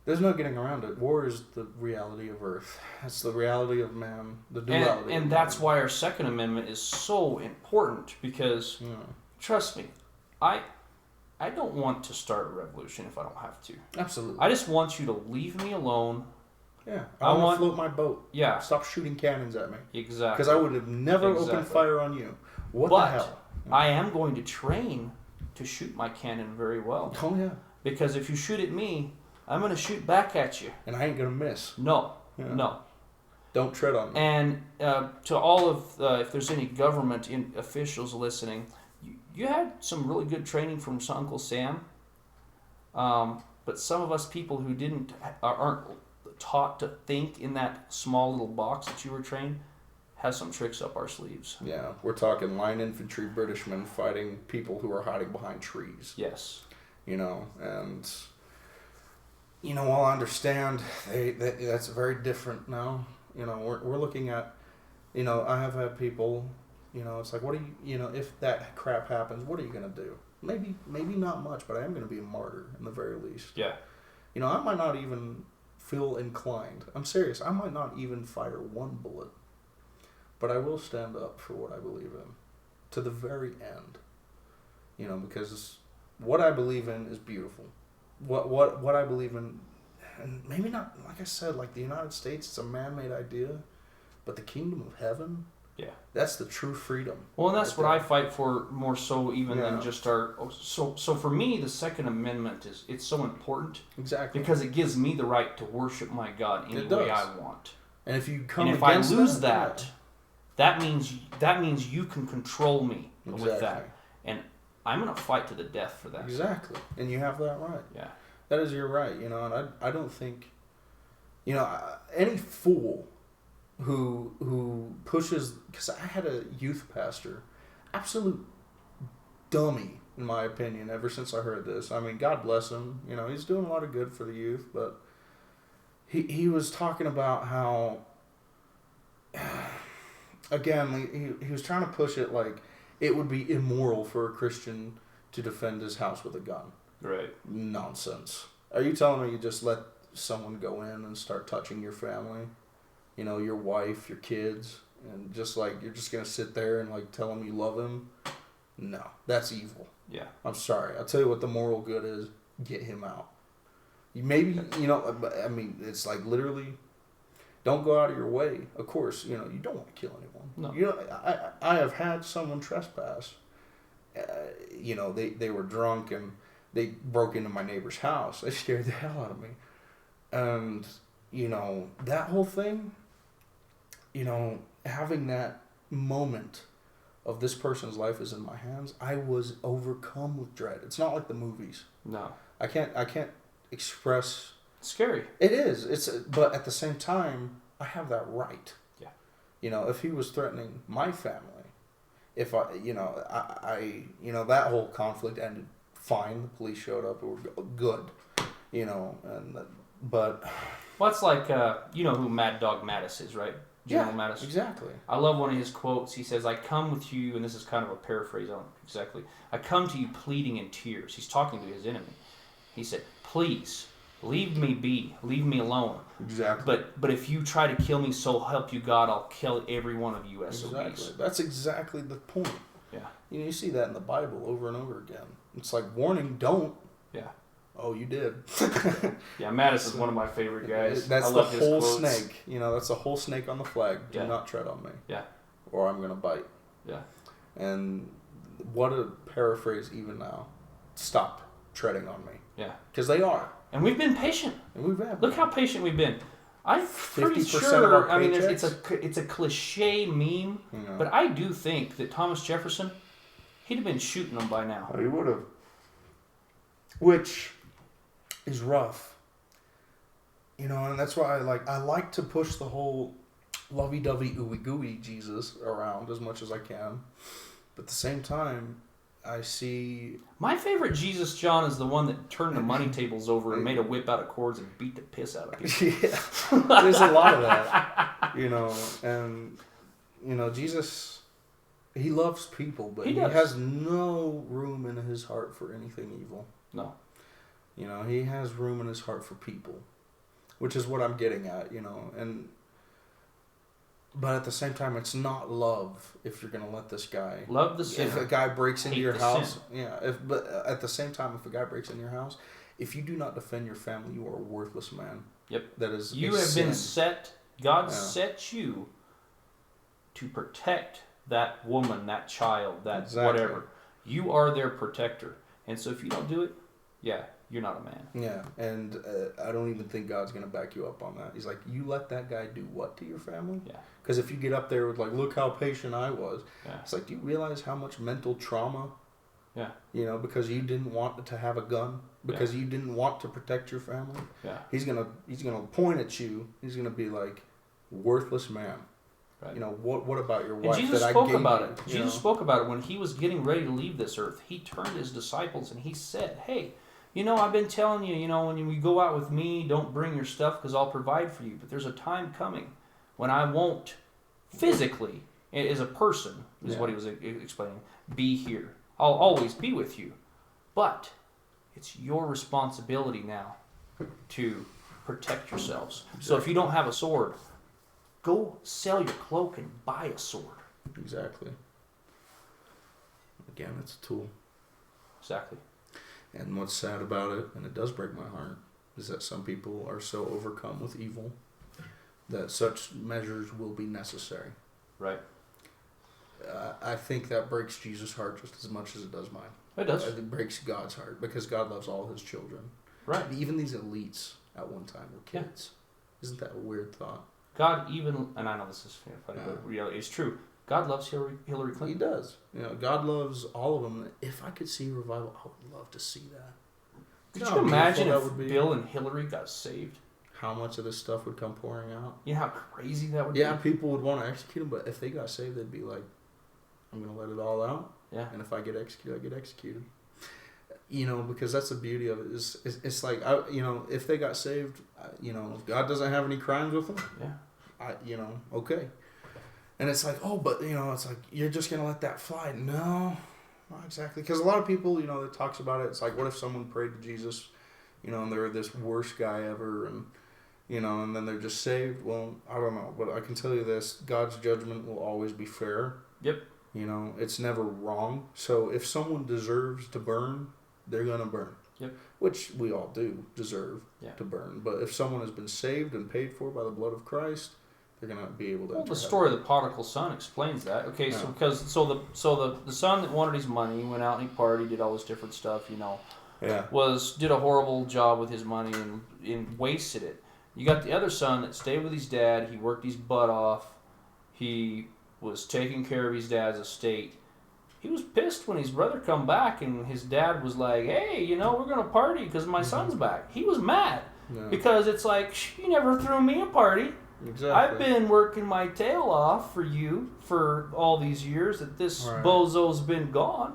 there's no getting around it. War is the reality of Earth. It's the reality of man. The duality. And that's why our Second Amendment is so important because. Trust me, I don't want to start a revolution if I don't have to. Absolutely. I just want you to leave me alone. Yeah. I want to float my boat. Yeah. Stop shooting cannons at me. Exactly. Because I would have never opened fire on you. What the hell? I am going to train to shoot my cannon very well. Oh, yeah. Because if you shoot at me, I'm going to shoot back at you. And I ain't going to miss. No. Don't tread on me. And to all of, if there's any government officials listening, you had some really good training from Uncle Sam, but some of us people who aren't taught to think in that small little box that you were trained have some tricks up our sleeves. Yeah, we're talking line infantry Britishmen fighting people who are hiding behind trees. Yes. And while I understand that's very different now. We're looking at, I have had people, it's like, what do you, if that crap happens, what are you going to do? Maybe not much, but I am going to be a martyr in the very least. Yeah. I might not even feel inclined. I'm serious. I might not even fire one bullet, but I will stand up for what I believe in to the very end. Because what I believe in is beautiful. What I believe in, and maybe not, like I said, like the United States, it's a man-made idea, but the kingdom of heaven, yeah, that's the true freedom. Well, and that's what I fight for more so even than just our. So for me, the Second Amendment it's so important. Exactly. Because it gives me the right to worship my God any way I want. And if you come and if I against lose that means you can control me with that, and I'm gonna fight to the death for that. Exactly, and you have that right. Yeah, that is your right. And I don't think, any fool who pushes, because I had a youth pastor, absolute dummy in my opinion. Ever since I heard this, I mean, God bless him. He's doing a lot of good for the youth, but he was talking about how, again, he was trying to push it like it would be immoral for a Christian to defend his house with a gun. Right. Nonsense. Are you telling me you just let someone go in and start touching your family? Your wife, your kids, and just like you're just gonna sit there and like tell him you love him? No, that's evil. Yeah. I'm sorry. I'll tell you what the moral good is: get him out. Maybe I mean, it's like literally, don't go out of your way. Of course, you don't want to kill anyone. No. I have had someone trespass. They were drunk and they broke into my neighbor's house. They scared the hell out of me, and that whole thing. Having that moment of this person's life is in my hands, I was overcome with dread. It's not like the movies. No. I can't express. It's scary. It is. But at the same time, I have that right. Yeah. If he was threatening my family, if I that whole conflict ended fine. The police showed up. It were good. But. Well, it's like, you know who Mad Dog Mattis is, right? General Mattis. Exactly. I love one of his quotes. He says, I come with you, and this is kind of a paraphrase, I don't know exactly. I come to you pleading in tears. He's talking to his enemy. He said, please, leave me be. Leave me alone. Exactly. But if you try to kill me, so help you God, I'll kill every one of you SOBs. Exactly. That's exactly the point. Yeah. You see that in the Bible over and over again. It's like, warning, don't. Yeah. Oh, you did. Yeah, Mattis is one of my favorite guys. That's I love the his whole quotes. snake. That's the whole snake on the flag. Do not tread on me. Yeah. Or I'm going to bite. Yeah. And what a paraphrase even now. Stop treading on me. Yeah. Because they are. And we've been patient. And we've had. Look how patient we've been. I'm pretty 50% sure. of our I mean, paychecks? it's a cliche meme, but I do think that Thomas Jefferson, he'd have been shooting them by now. Oh, he would have. Which is rough. And that's why I like to push the whole lovey-dovey, ooey-gooey Jesus around as much as I can. But at the same time, I see... My favorite Jesus, John, is the one that turned the money tables over and made a whip out of cords and beat the piss out of people. Yeah. There's a lot of that. And, Jesus, he loves people, but he has no room in his heart for anything evil. No. He has room in his heart for people, which is what I'm getting at, but at the same time, it's not love if you're going to let this guy... Love the sinner. If a guy breaks into your house... Sin. Yeah, but at the same time, if a guy breaks into your house, if you do not defend your family, you are a worthless man. Yep. That is You have been set... God set you to protect that woman, that child, that whatever. You are their protector. And so if you don't do it, you're not a man. Yeah, and I don't even think God's going to back you up on that. He's like, you let that guy do what to your family? Yeah. Because if you get up there with look how patient I was. Yeah. It's like, do you realize how much mental trauma? Yeah. Because you didn't want to have a gun. Because you didn't want to protect your family. Yeah. He's gonna point at you. He's gonna be like, worthless man. Right. What about your wife? And Jesus that spoke I gave about you? it. Jesus spoke about it when he was getting ready to leave this earth. He turned to his disciples and he said, hey, I've been telling you, when you go out with me, don't bring your stuff because I'll provide for you. But there's a time coming when I won't physically, as a person, is what he was explaining, be here. I'll always be with you. But it's your responsibility now to protect yourselves. Exactly. So if you don't have a sword, go sell your cloak and buy a sword. Exactly. Again, it's a tool. Exactly. And what's sad about it, and it does break my heart, is that some people are so overcome with evil that such measures will be necessary. Right. I think that breaks Jesus' heart just as much as it does mine. It does. It breaks God's heart because God loves all his children. Right. Even these elites at one time were kids. Yeah. Isn't that a weird thought? God even, and I know this is funny, but reality is true. God loves Hillary Clinton. He does. God loves all of them. If I could see revival, I would love to see that. Could you imagine if Bill and Hillary got saved? How much of this stuff would come pouring out? You know how crazy that would be? Yeah, people would want to execute them, but if they got saved, they'd be like, I'm going to let it all out. Yeah. And if I get executed, I get executed. Because that's the beauty of it. It's like, if they got saved, if God doesn't have any crimes with them, okay. And it's like, it's like, you're just going to let that fly. No, not exactly. Because a lot of people, that talks about it, it's like, what if someone prayed to Jesus, and they're this worst guy ever, and, and then they're just saved? Well, I don't know. But I can tell you this, God's judgment will always be fair. Yep. It's never wrong. So if someone deserves to burn, they're going to burn. Yep. Which we all do deserve to burn. But if someone has been saved and paid for by the blood of Christ, they're going to be able to. Well, the story of the prodigal son explains that. Okay, so the son that wanted his money went out and he partied, did all this different stuff, did a horrible job with his money and wasted it. You got the other son that stayed with his dad. He worked his butt off. He was taking care of his dad's estate. He was pissed when his brother come back and his dad was like, hey, we're going to party because my son's back. He was mad because it's like, you never threw me a party. Exactly. I've been working my tail off for you for all these years that this bozo's been gone.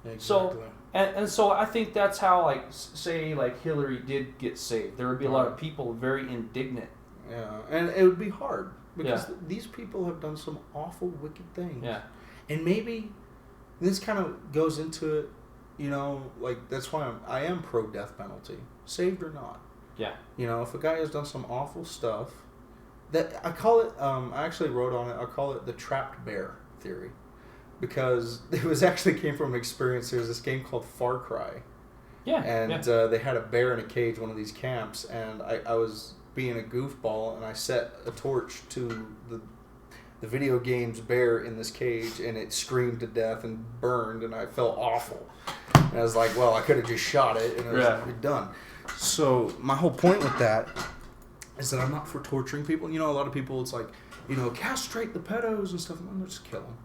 Exactly. So, and so I think that's how, say Hillary did get saved. There would be a lot of people very indignant. Yeah, and it would be hard because these people have done some awful, wicked things. Yeah. And maybe this kind of goes into it, that's why I am pro death penalty, saved or not. Yeah. If a guy has done some awful stuff, that I call it, I actually wrote on it, I call it the trapped bear theory. Because it actually came from an experience. There's this game called Far Cry. Yeah. And they had a bear in a cage, one of these camps, and I was being a goofball, and I set a torch to the video game's bear in this cage, and it screamed to death and burned, and I felt awful. And I was like, well, I could have just shot it, and it was done. So my whole point with that is that I'm not for torturing people. A lot of people, it's like, castrate the pedos and stuff. I'm just kill them.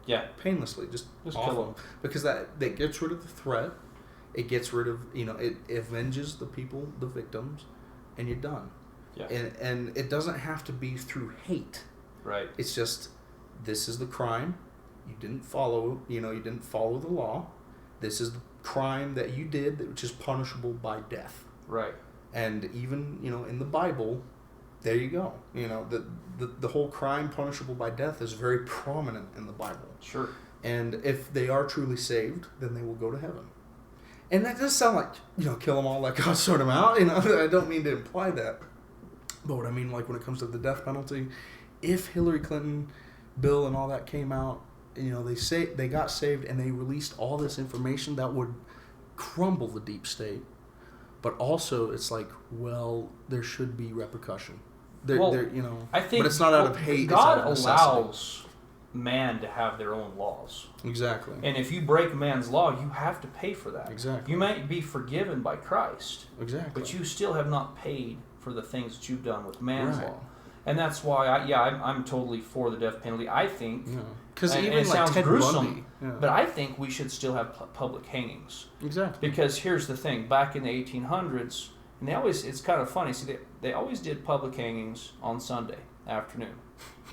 Yeah. Painlessly, just kill them. Because that gets rid of the threat. It gets rid of, it avenges the people, the victims, and you're done. Yeah. And it doesn't have to be through hate. Right. It's just, this is the crime. You didn't follow, you didn't follow the law. This is the crime that you did, which is punishable by death. Right. And even, in the Bible, there you go. The whole crime punishable by death is very prominent in the Bible. Sure. And if they are truly saved, then they will go to heaven. And that does sound like, kill them all, let God sort them out. I don't mean to imply that. But what I mean, when it comes to the death penalty, if Hillary Clinton, Bill, and all that came out, they got saved and they released all this information that would crumble the deep state. But also, it's like, well, there should be repercussion. I think, but it's not out of hate. God it's out of allows man to have their own laws. Exactly. And if you break man's law, you have to pay for that. Exactly. You might be forgiven by Christ. Exactly. But you still have not paid for the things that you've done with man's law. And that's why, I'm totally for the death penalty. I think, because and even it sounds Ted gruesome, Bundy, but I think we should still have public hangings. Exactly. Because here's the thing: back in the 1800s, and it's kind of funny. See, they always did public hangings on Sunday afternoon,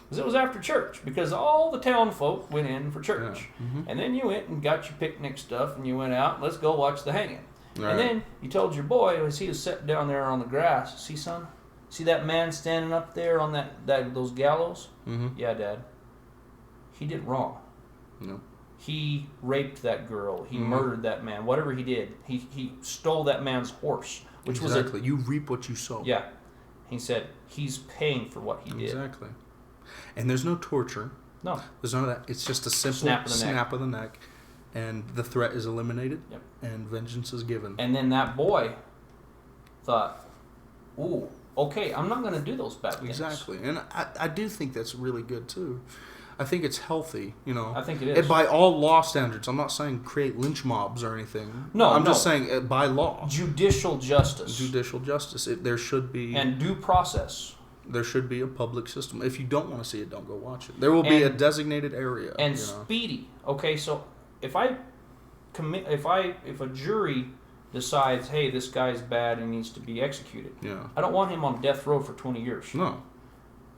because it was after church. Because all the town folk went in for church, and then you went and got your picnic stuff, and you went out. Let's go watch the hanging. Right. And then you told your boy, as he was sitting down there on the grass, see, son? See that man standing up there on those gallows? Mm-hmm. Yeah, Dad. He did wrong. No. He raped that girl. He murdered that man. Whatever he did, he stole that man's horse, which was exactly. You reap what you sow. Yeah. He said he's paying for what he did. Exactly. And there's no torture. No. There's none of that. It's just a simple snap of the neck, and the threat is eliminated, Yep. and vengeance is given. And then that boy thought, ooh, okay, I'm not going to do those bad things. Exactly. And I do think that's really good, too. I think it's healthy, you know. I think it is. And by all law standards. I'm not saying create lynch mobs or anything. No, I'm just saying by law. Judicial justice. Judicial justice. There should be... And due process. There should be a public system. If you don't want to see it, don't go watch it. There will be a designated area. And speedy. Okay, so if a jury decides, hey, this guy's bad and needs to be executed, I don't want him on death row for 20 years. No.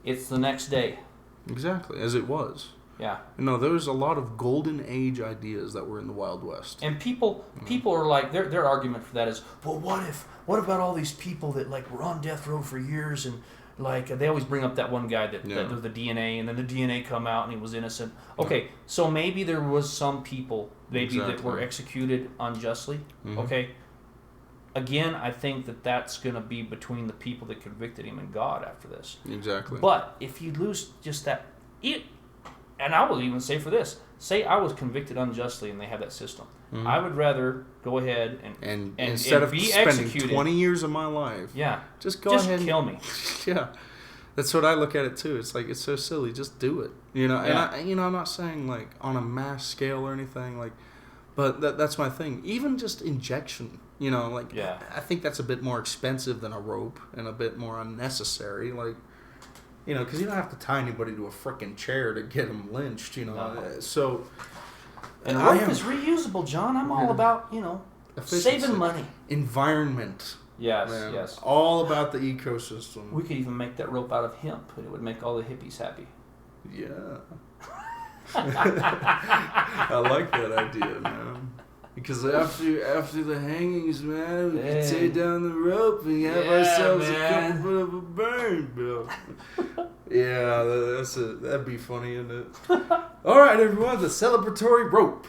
It's the next day. Exactly, as it was. Yeah. You know, there was a lot of golden age ideas that were in the Wild West. And people are like, their argument for that is, well, what about all these people that like were on death row for years, and like they always bring up that one guy that did the DNA, and then the DNA come out and he was innocent. Okay, so maybe there was some people that were executed unjustly. Mm-hmm. Okay. Again, I think that's going to be between the people that convicted him and God after this. Exactly. But if you lose just that, and I will even say for this, say I was convicted unjustly and they have that system. Mm-hmm. I would rather go ahead and instead of be spending executed, 20 years of my life, just go ahead and kill me. Yeah. That's what I look at it too. It's like, it's so silly. Just do it. You know, and I'm not saying like on a mass scale or anything, like, but that's my thing. Even just injection, you know, like, I think that's a bit more expensive than a rope and a bit more unnecessary. Like, you know, because you don't have to tie anybody to a freaking chair to get them lynched, you know. No. So, and rope is reusable, John. I'm all about, you know, efficiency. saving money. Environment. Yes, man. yes. All about the ecosystem. We could even make that rope out of hemp, and it would make all the hippies happy. Yeah. I like that idea, man. Because after the hangings, man, we can take down the rope and have ourselves a couple bit of a burn, Bill. Yeah, that'd be funny, isn't it? All right, everyone, the celebratory rope.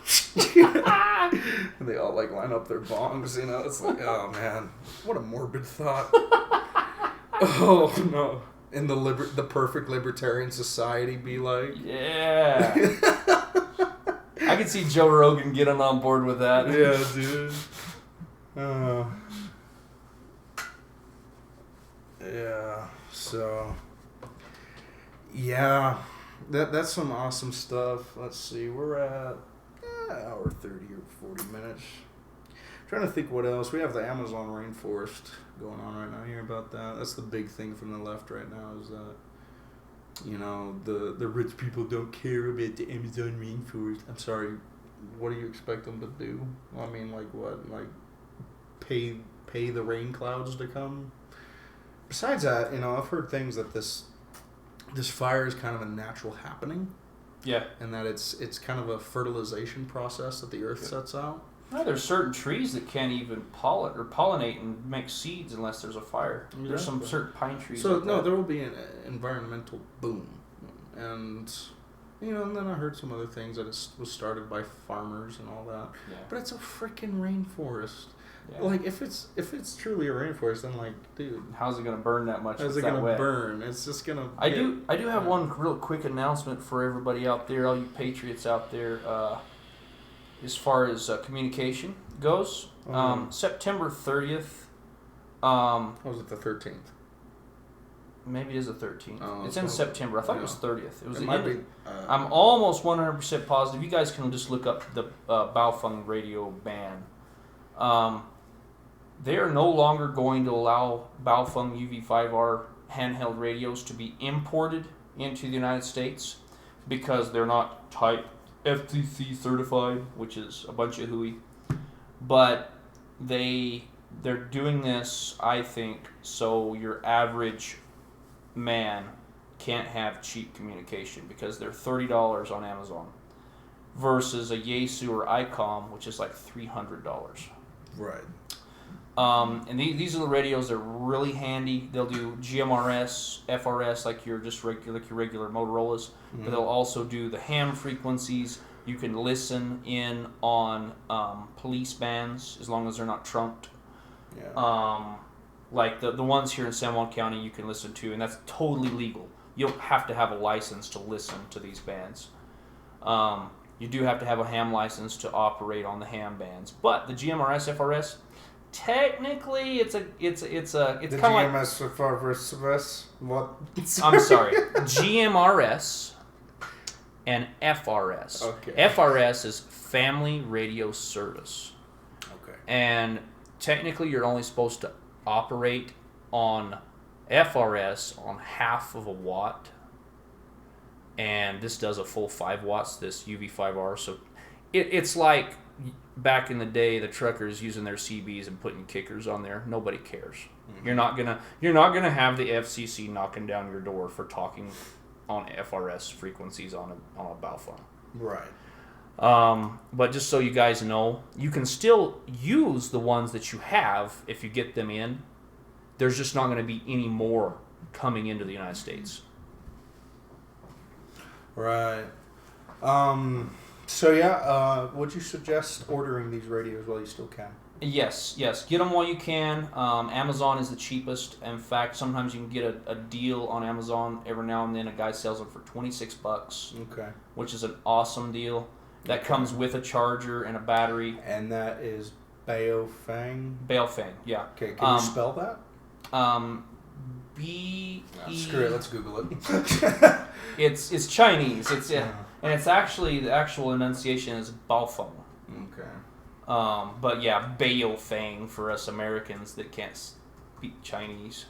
And they all like line up their bongs, you know. It's like, oh man, what a morbid thought. Oh no. In the perfect libertarian society be like. Yeah. I could see Joe Rogan getting on board with that. Yeah, dude. Yeah. So. Yeah, that's some awesome stuff. Let's see, we're at hour 30 or 40 minutes. Trying to think what else. We have the Amazon rainforest going on right now. You hear about that? That's the big thing from the left right now, is that, you know, the rich people don't care about the Amazon rainforest. I'm sorry, what do you expect them to do? I mean, like what? Like pay the rain clouds to come? Besides that, you know, I've heard things that this fire is kind of a natural happening. Yeah. And that it's kind of a fertilization process that the earth sets out. Well, there's certain trees that can't even pollinate and make seeds unless there's a fire. Exactly. There's some certain pine trees. So there will be an environmental boom, and you know, and then I heard some other things that it was started by farmers and all that. Yeah. But it's a freaking rainforest. Yeah. Like if it's truly a rainforest, then like, dude, how's it gonna burn that much? How's it gonna burn? It's just gonna. I do have one real quick announcement for everybody out there, all you patriots out there. As far as communication goes, September 30th. Was it the 13th? Maybe it is the 13th. Oh, it's in September. I thought it was 30th. It was. It might be. I'm almost 100% positive. You guys can just look up the Baofeng radio ban. They are no longer going to allow Baofeng UV5R handheld radios to be imported into the United States because they're not type FCC certified, which is a bunch of hooey. But they're doing this, I think, so your average man can't have cheap communication because they're $30 on Amazon versus a Yaesu or ICOM, which is like $300. Right. And these are the radios that are really handy. They'll do GMRS, FRS, like your regular Motorola's, but they'll also do the ham frequencies. You can listen in on police bands as long as they're not trumped. Yeah. Like the ones here in San Juan County you can listen to, and that's totally legal. You don't have to have a license to listen to these bands. You do have to have a ham license to operate on the ham bands, but the GMRS, FRS, technically it's kind of like GMS what? I'm sorry, GMRS and FRS. Okay. FRS is Family Radio Service. Okay. And technically you're only supposed to operate on FRS on half of a watt. And this does a full 5 watts, this UV5R. So it's like back in the day, the truckers using their CBs and putting kickers on there. Nobody cares. Mm-hmm. You're not gonna have the FCC knocking down your door for talking on FRS frequencies on a bow phone. Right. But just so you guys know, you can still use the ones that you have if you get them in. There's just not going to be any more coming into the United States. Right. So yeah, would you suggest ordering these radios while you still can? Yes. Get them while you can. Amazon is the cheapest. In fact, sometimes you can get a deal on Amazon. Every now and then a guy sells them for $26. Okay. Which is an awesome deal. That comes with a charger and a battery. And that is Baofeng? Baofeng, yeah. Okay, can you spell that? B-E... Screw it, let's Google it. It's Chinese. And it's actually, the actual enunciation is Baofeng. Okay. But yeah, Baofeng for us Americans that can't speak Chinese.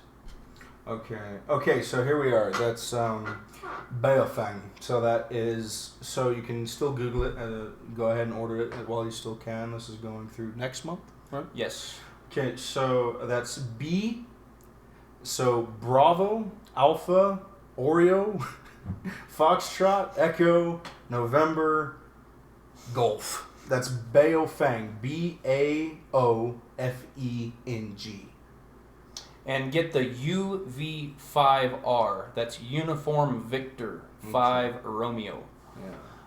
Okay, so here we are. That's Baofeng. So that is, so you can still Google it. Go ahead and order it while you still can. This is going through next month, right? Yes. Okay, so that's B. So Bravo, Alpha, Oreo, Foxtrot, Echo, November, Golf. That's Baofeng. BAOFENG. And get the UV5R. That's Uniform Victor 5 Romeo.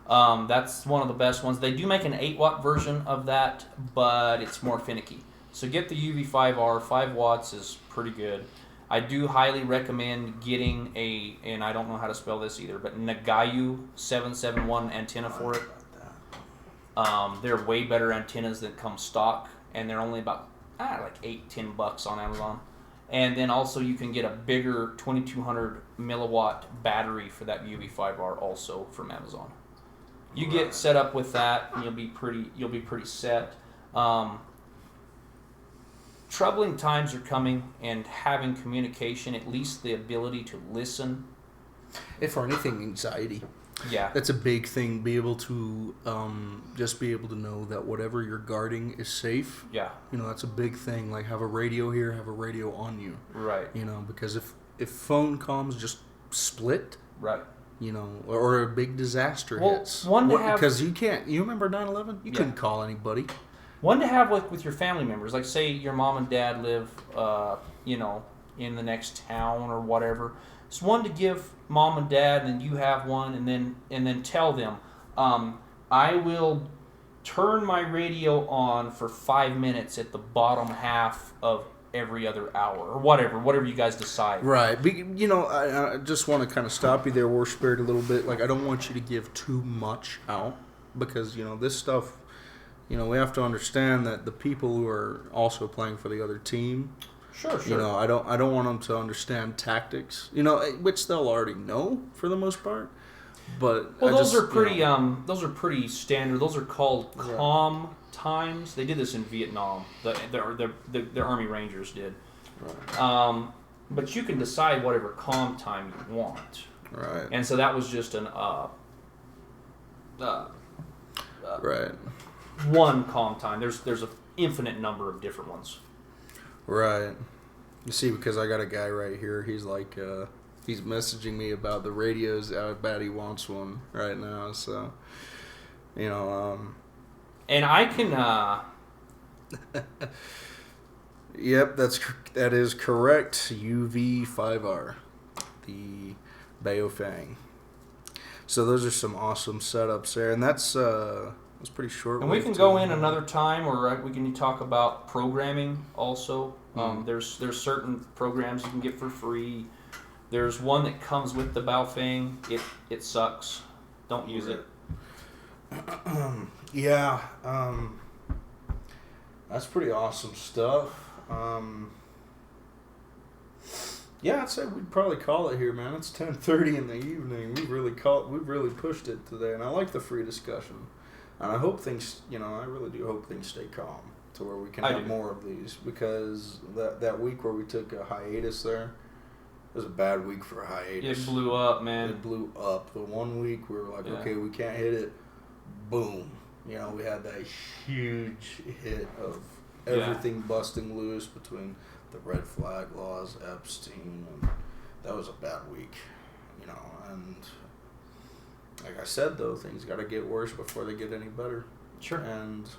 Yeah. That's one of the best ones. They do make an 8-watt version of that, but it's more finicky. So get the UV5R. 5 watts is pretty good. I do highly recommend getting and I don't know how to spell this either, but Nagayu 771 antenna for it. They're way better antennas that come stock, and they're only about like $8-10 on Amazon. And then also you can get a bigger 2200 milliwatt battery for that UV5R also from Amazon. You get set up with that, and you'll be pretty set. Troubling times are coming, and having communication, at least the ability to listen. If for anything, anxiety. Yeah. That's a big thing. Be able to just be able to know that whatever you're guarding is safe. Yeah. You know, that's a big thing. Like, have a radio here, have a radio on you. Right. You know, because if phone comms just split. Right. You know, or a big disaster hits. Because you can't. You remember 9/11? You couldn't call anybody. One to have with your family members. Like, say your mom and dad live, in the next town or whatever. It's one to give mom and dad, and you have one, and then tell them, I will turn my radio on for 5 minutes at the bottom half of every other hour, or whatever you guys decide. Right. But, you know, I just want to kind of stop you there, War Spirit, a little bit. Like, I don't want you to give too much out, because, you know, this stuff, you know, we have to understand that the people who are also playing for the other team, Sure. you know, I don't want them to understand tactics, you know, which they'll already know for the most part. But those are pretty standard. Those are called comm times. They did this in Vietnam. The Army Rangers did. Right. But you can decide whatever comm time you want. Right. And so that was just an right. one comm time. There's an infinite number of different ones. Right. You see, because I got a guy right here. He's like, he's messaging me about the radios. I bet he wants one right now. So, you know. And I can. Yep, that is correct. UV5R, the Baofeng. So those are some awesome setups there, and that's pretty short. And we can go in another time, or we can talk about programming also. There's certain programs you can get for free. There's one that comes with the Baofeng. It sucks. Don't use it. Yeah, that's pretty awesome stuff. Yeah, I'd say we'd probably call it here, man. It's 10:30 in the evening. We've really pushed it today, and I like the free discussion. And I hope things, I really do hope things stay calm to where we can have more of these, because that week where we took a hiatus there, it was a bad week for a hiatus. It blew up, man. It blew up. The 1 week we were like, okay, we can't hit it. Boom. We had that huge hit of everything busting loose between the red flag laws, Epstein, and that was a bad week, and like I said, though, things got to get worse before they get any better. Sure. And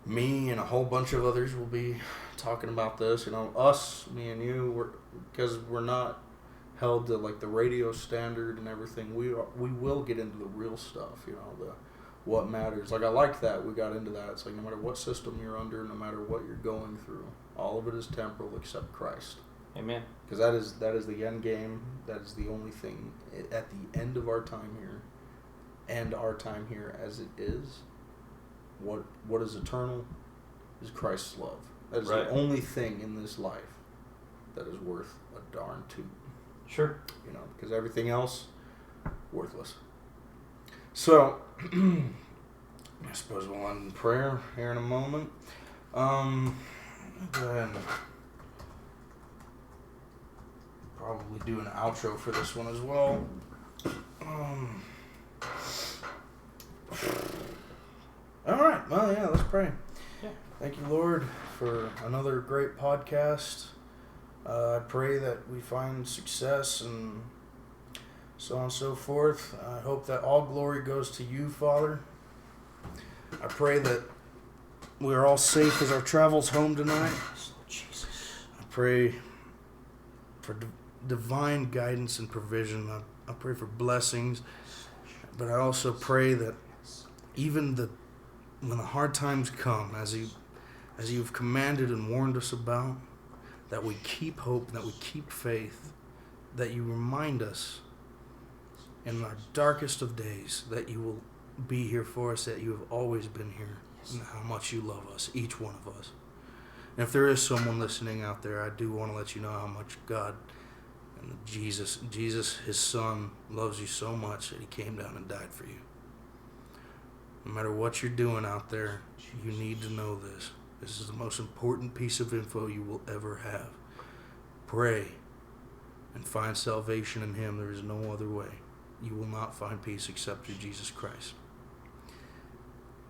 me and a whole bunch of others will be talking about this, us, me and you, because we're not held to like the radio standard and everything. We will get into the real stuff, what matters. Like, I like that we got into that. It's like, no matter what system you're under, no matter what you're going through, all of it is temporal except Christ. Amen. Because that is the end game. That is the only thing at the end of our time here, and our time here as it is. What is eternal is Christ's love. That is the only thing in this life that is worth a darn toot. Sure. Because everything else, worthless. So, I suppose we'll end in prayer here in a moment. Go ahead and probably do an outro for this one as well. All right. Well, yeah, let's pray. Yeah. Thank you, Lord, for another great podcast. I pray that we find success and so on and so forth. I hope that all glory goes to you, Father. I pray that we're all safe as our travels home tonight. Jesus. I pray for divine guidance and provision. I pray for blessings. But I also pray that even when the hard times come, as you've commanded and warned us about, that we keep hope, that we keep faith, that you remind us in our darkest of days that you will be here for us, that you have always been here, and how much you love us, each one of us. And if there is someone listening out there, I do want to let you know how much God and Jesus, his son, loves you so much that he came down and died for you. No matter what you're doing out there, you need to know this. This is the most important piece of info you will ever have. Pray and find salvation in him. There is no other way. You will not find peace except through Jesus Christ.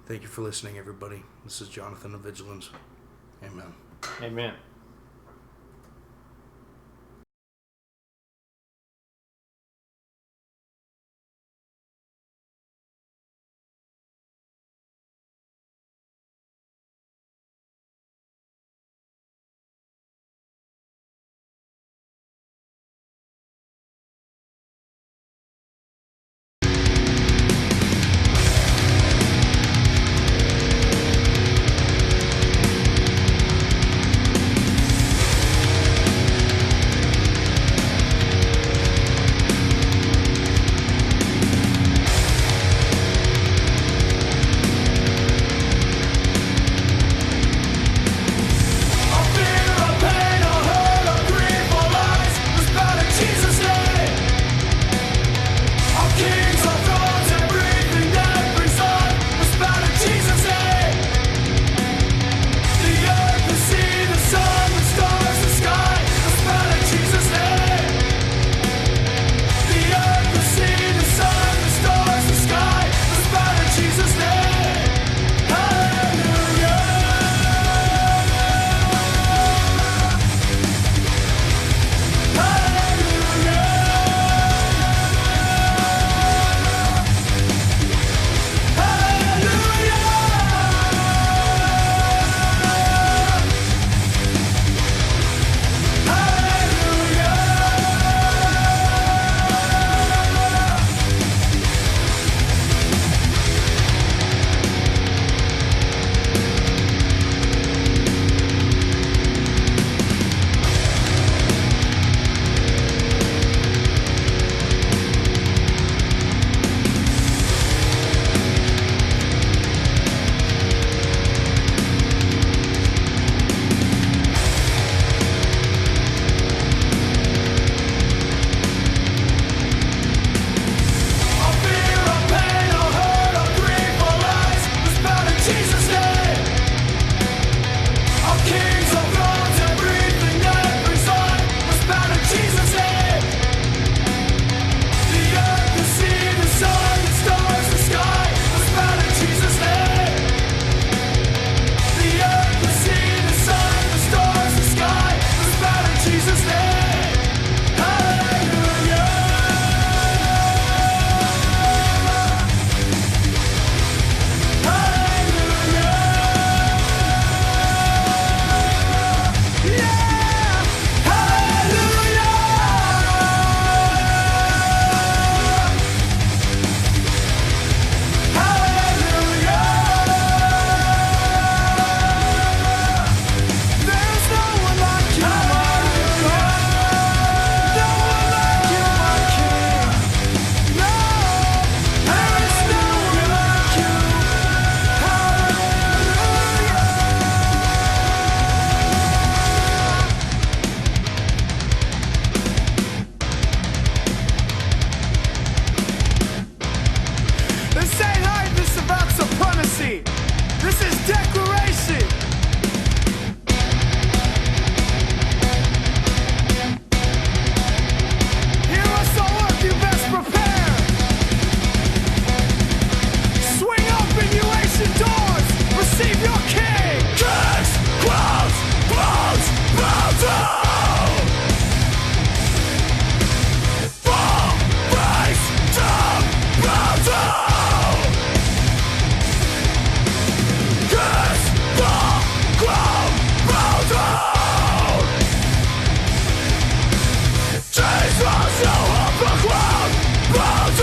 Thank you for listening, everybody. This is Jonathan of Evigilans. Amen. Amen.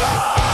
die.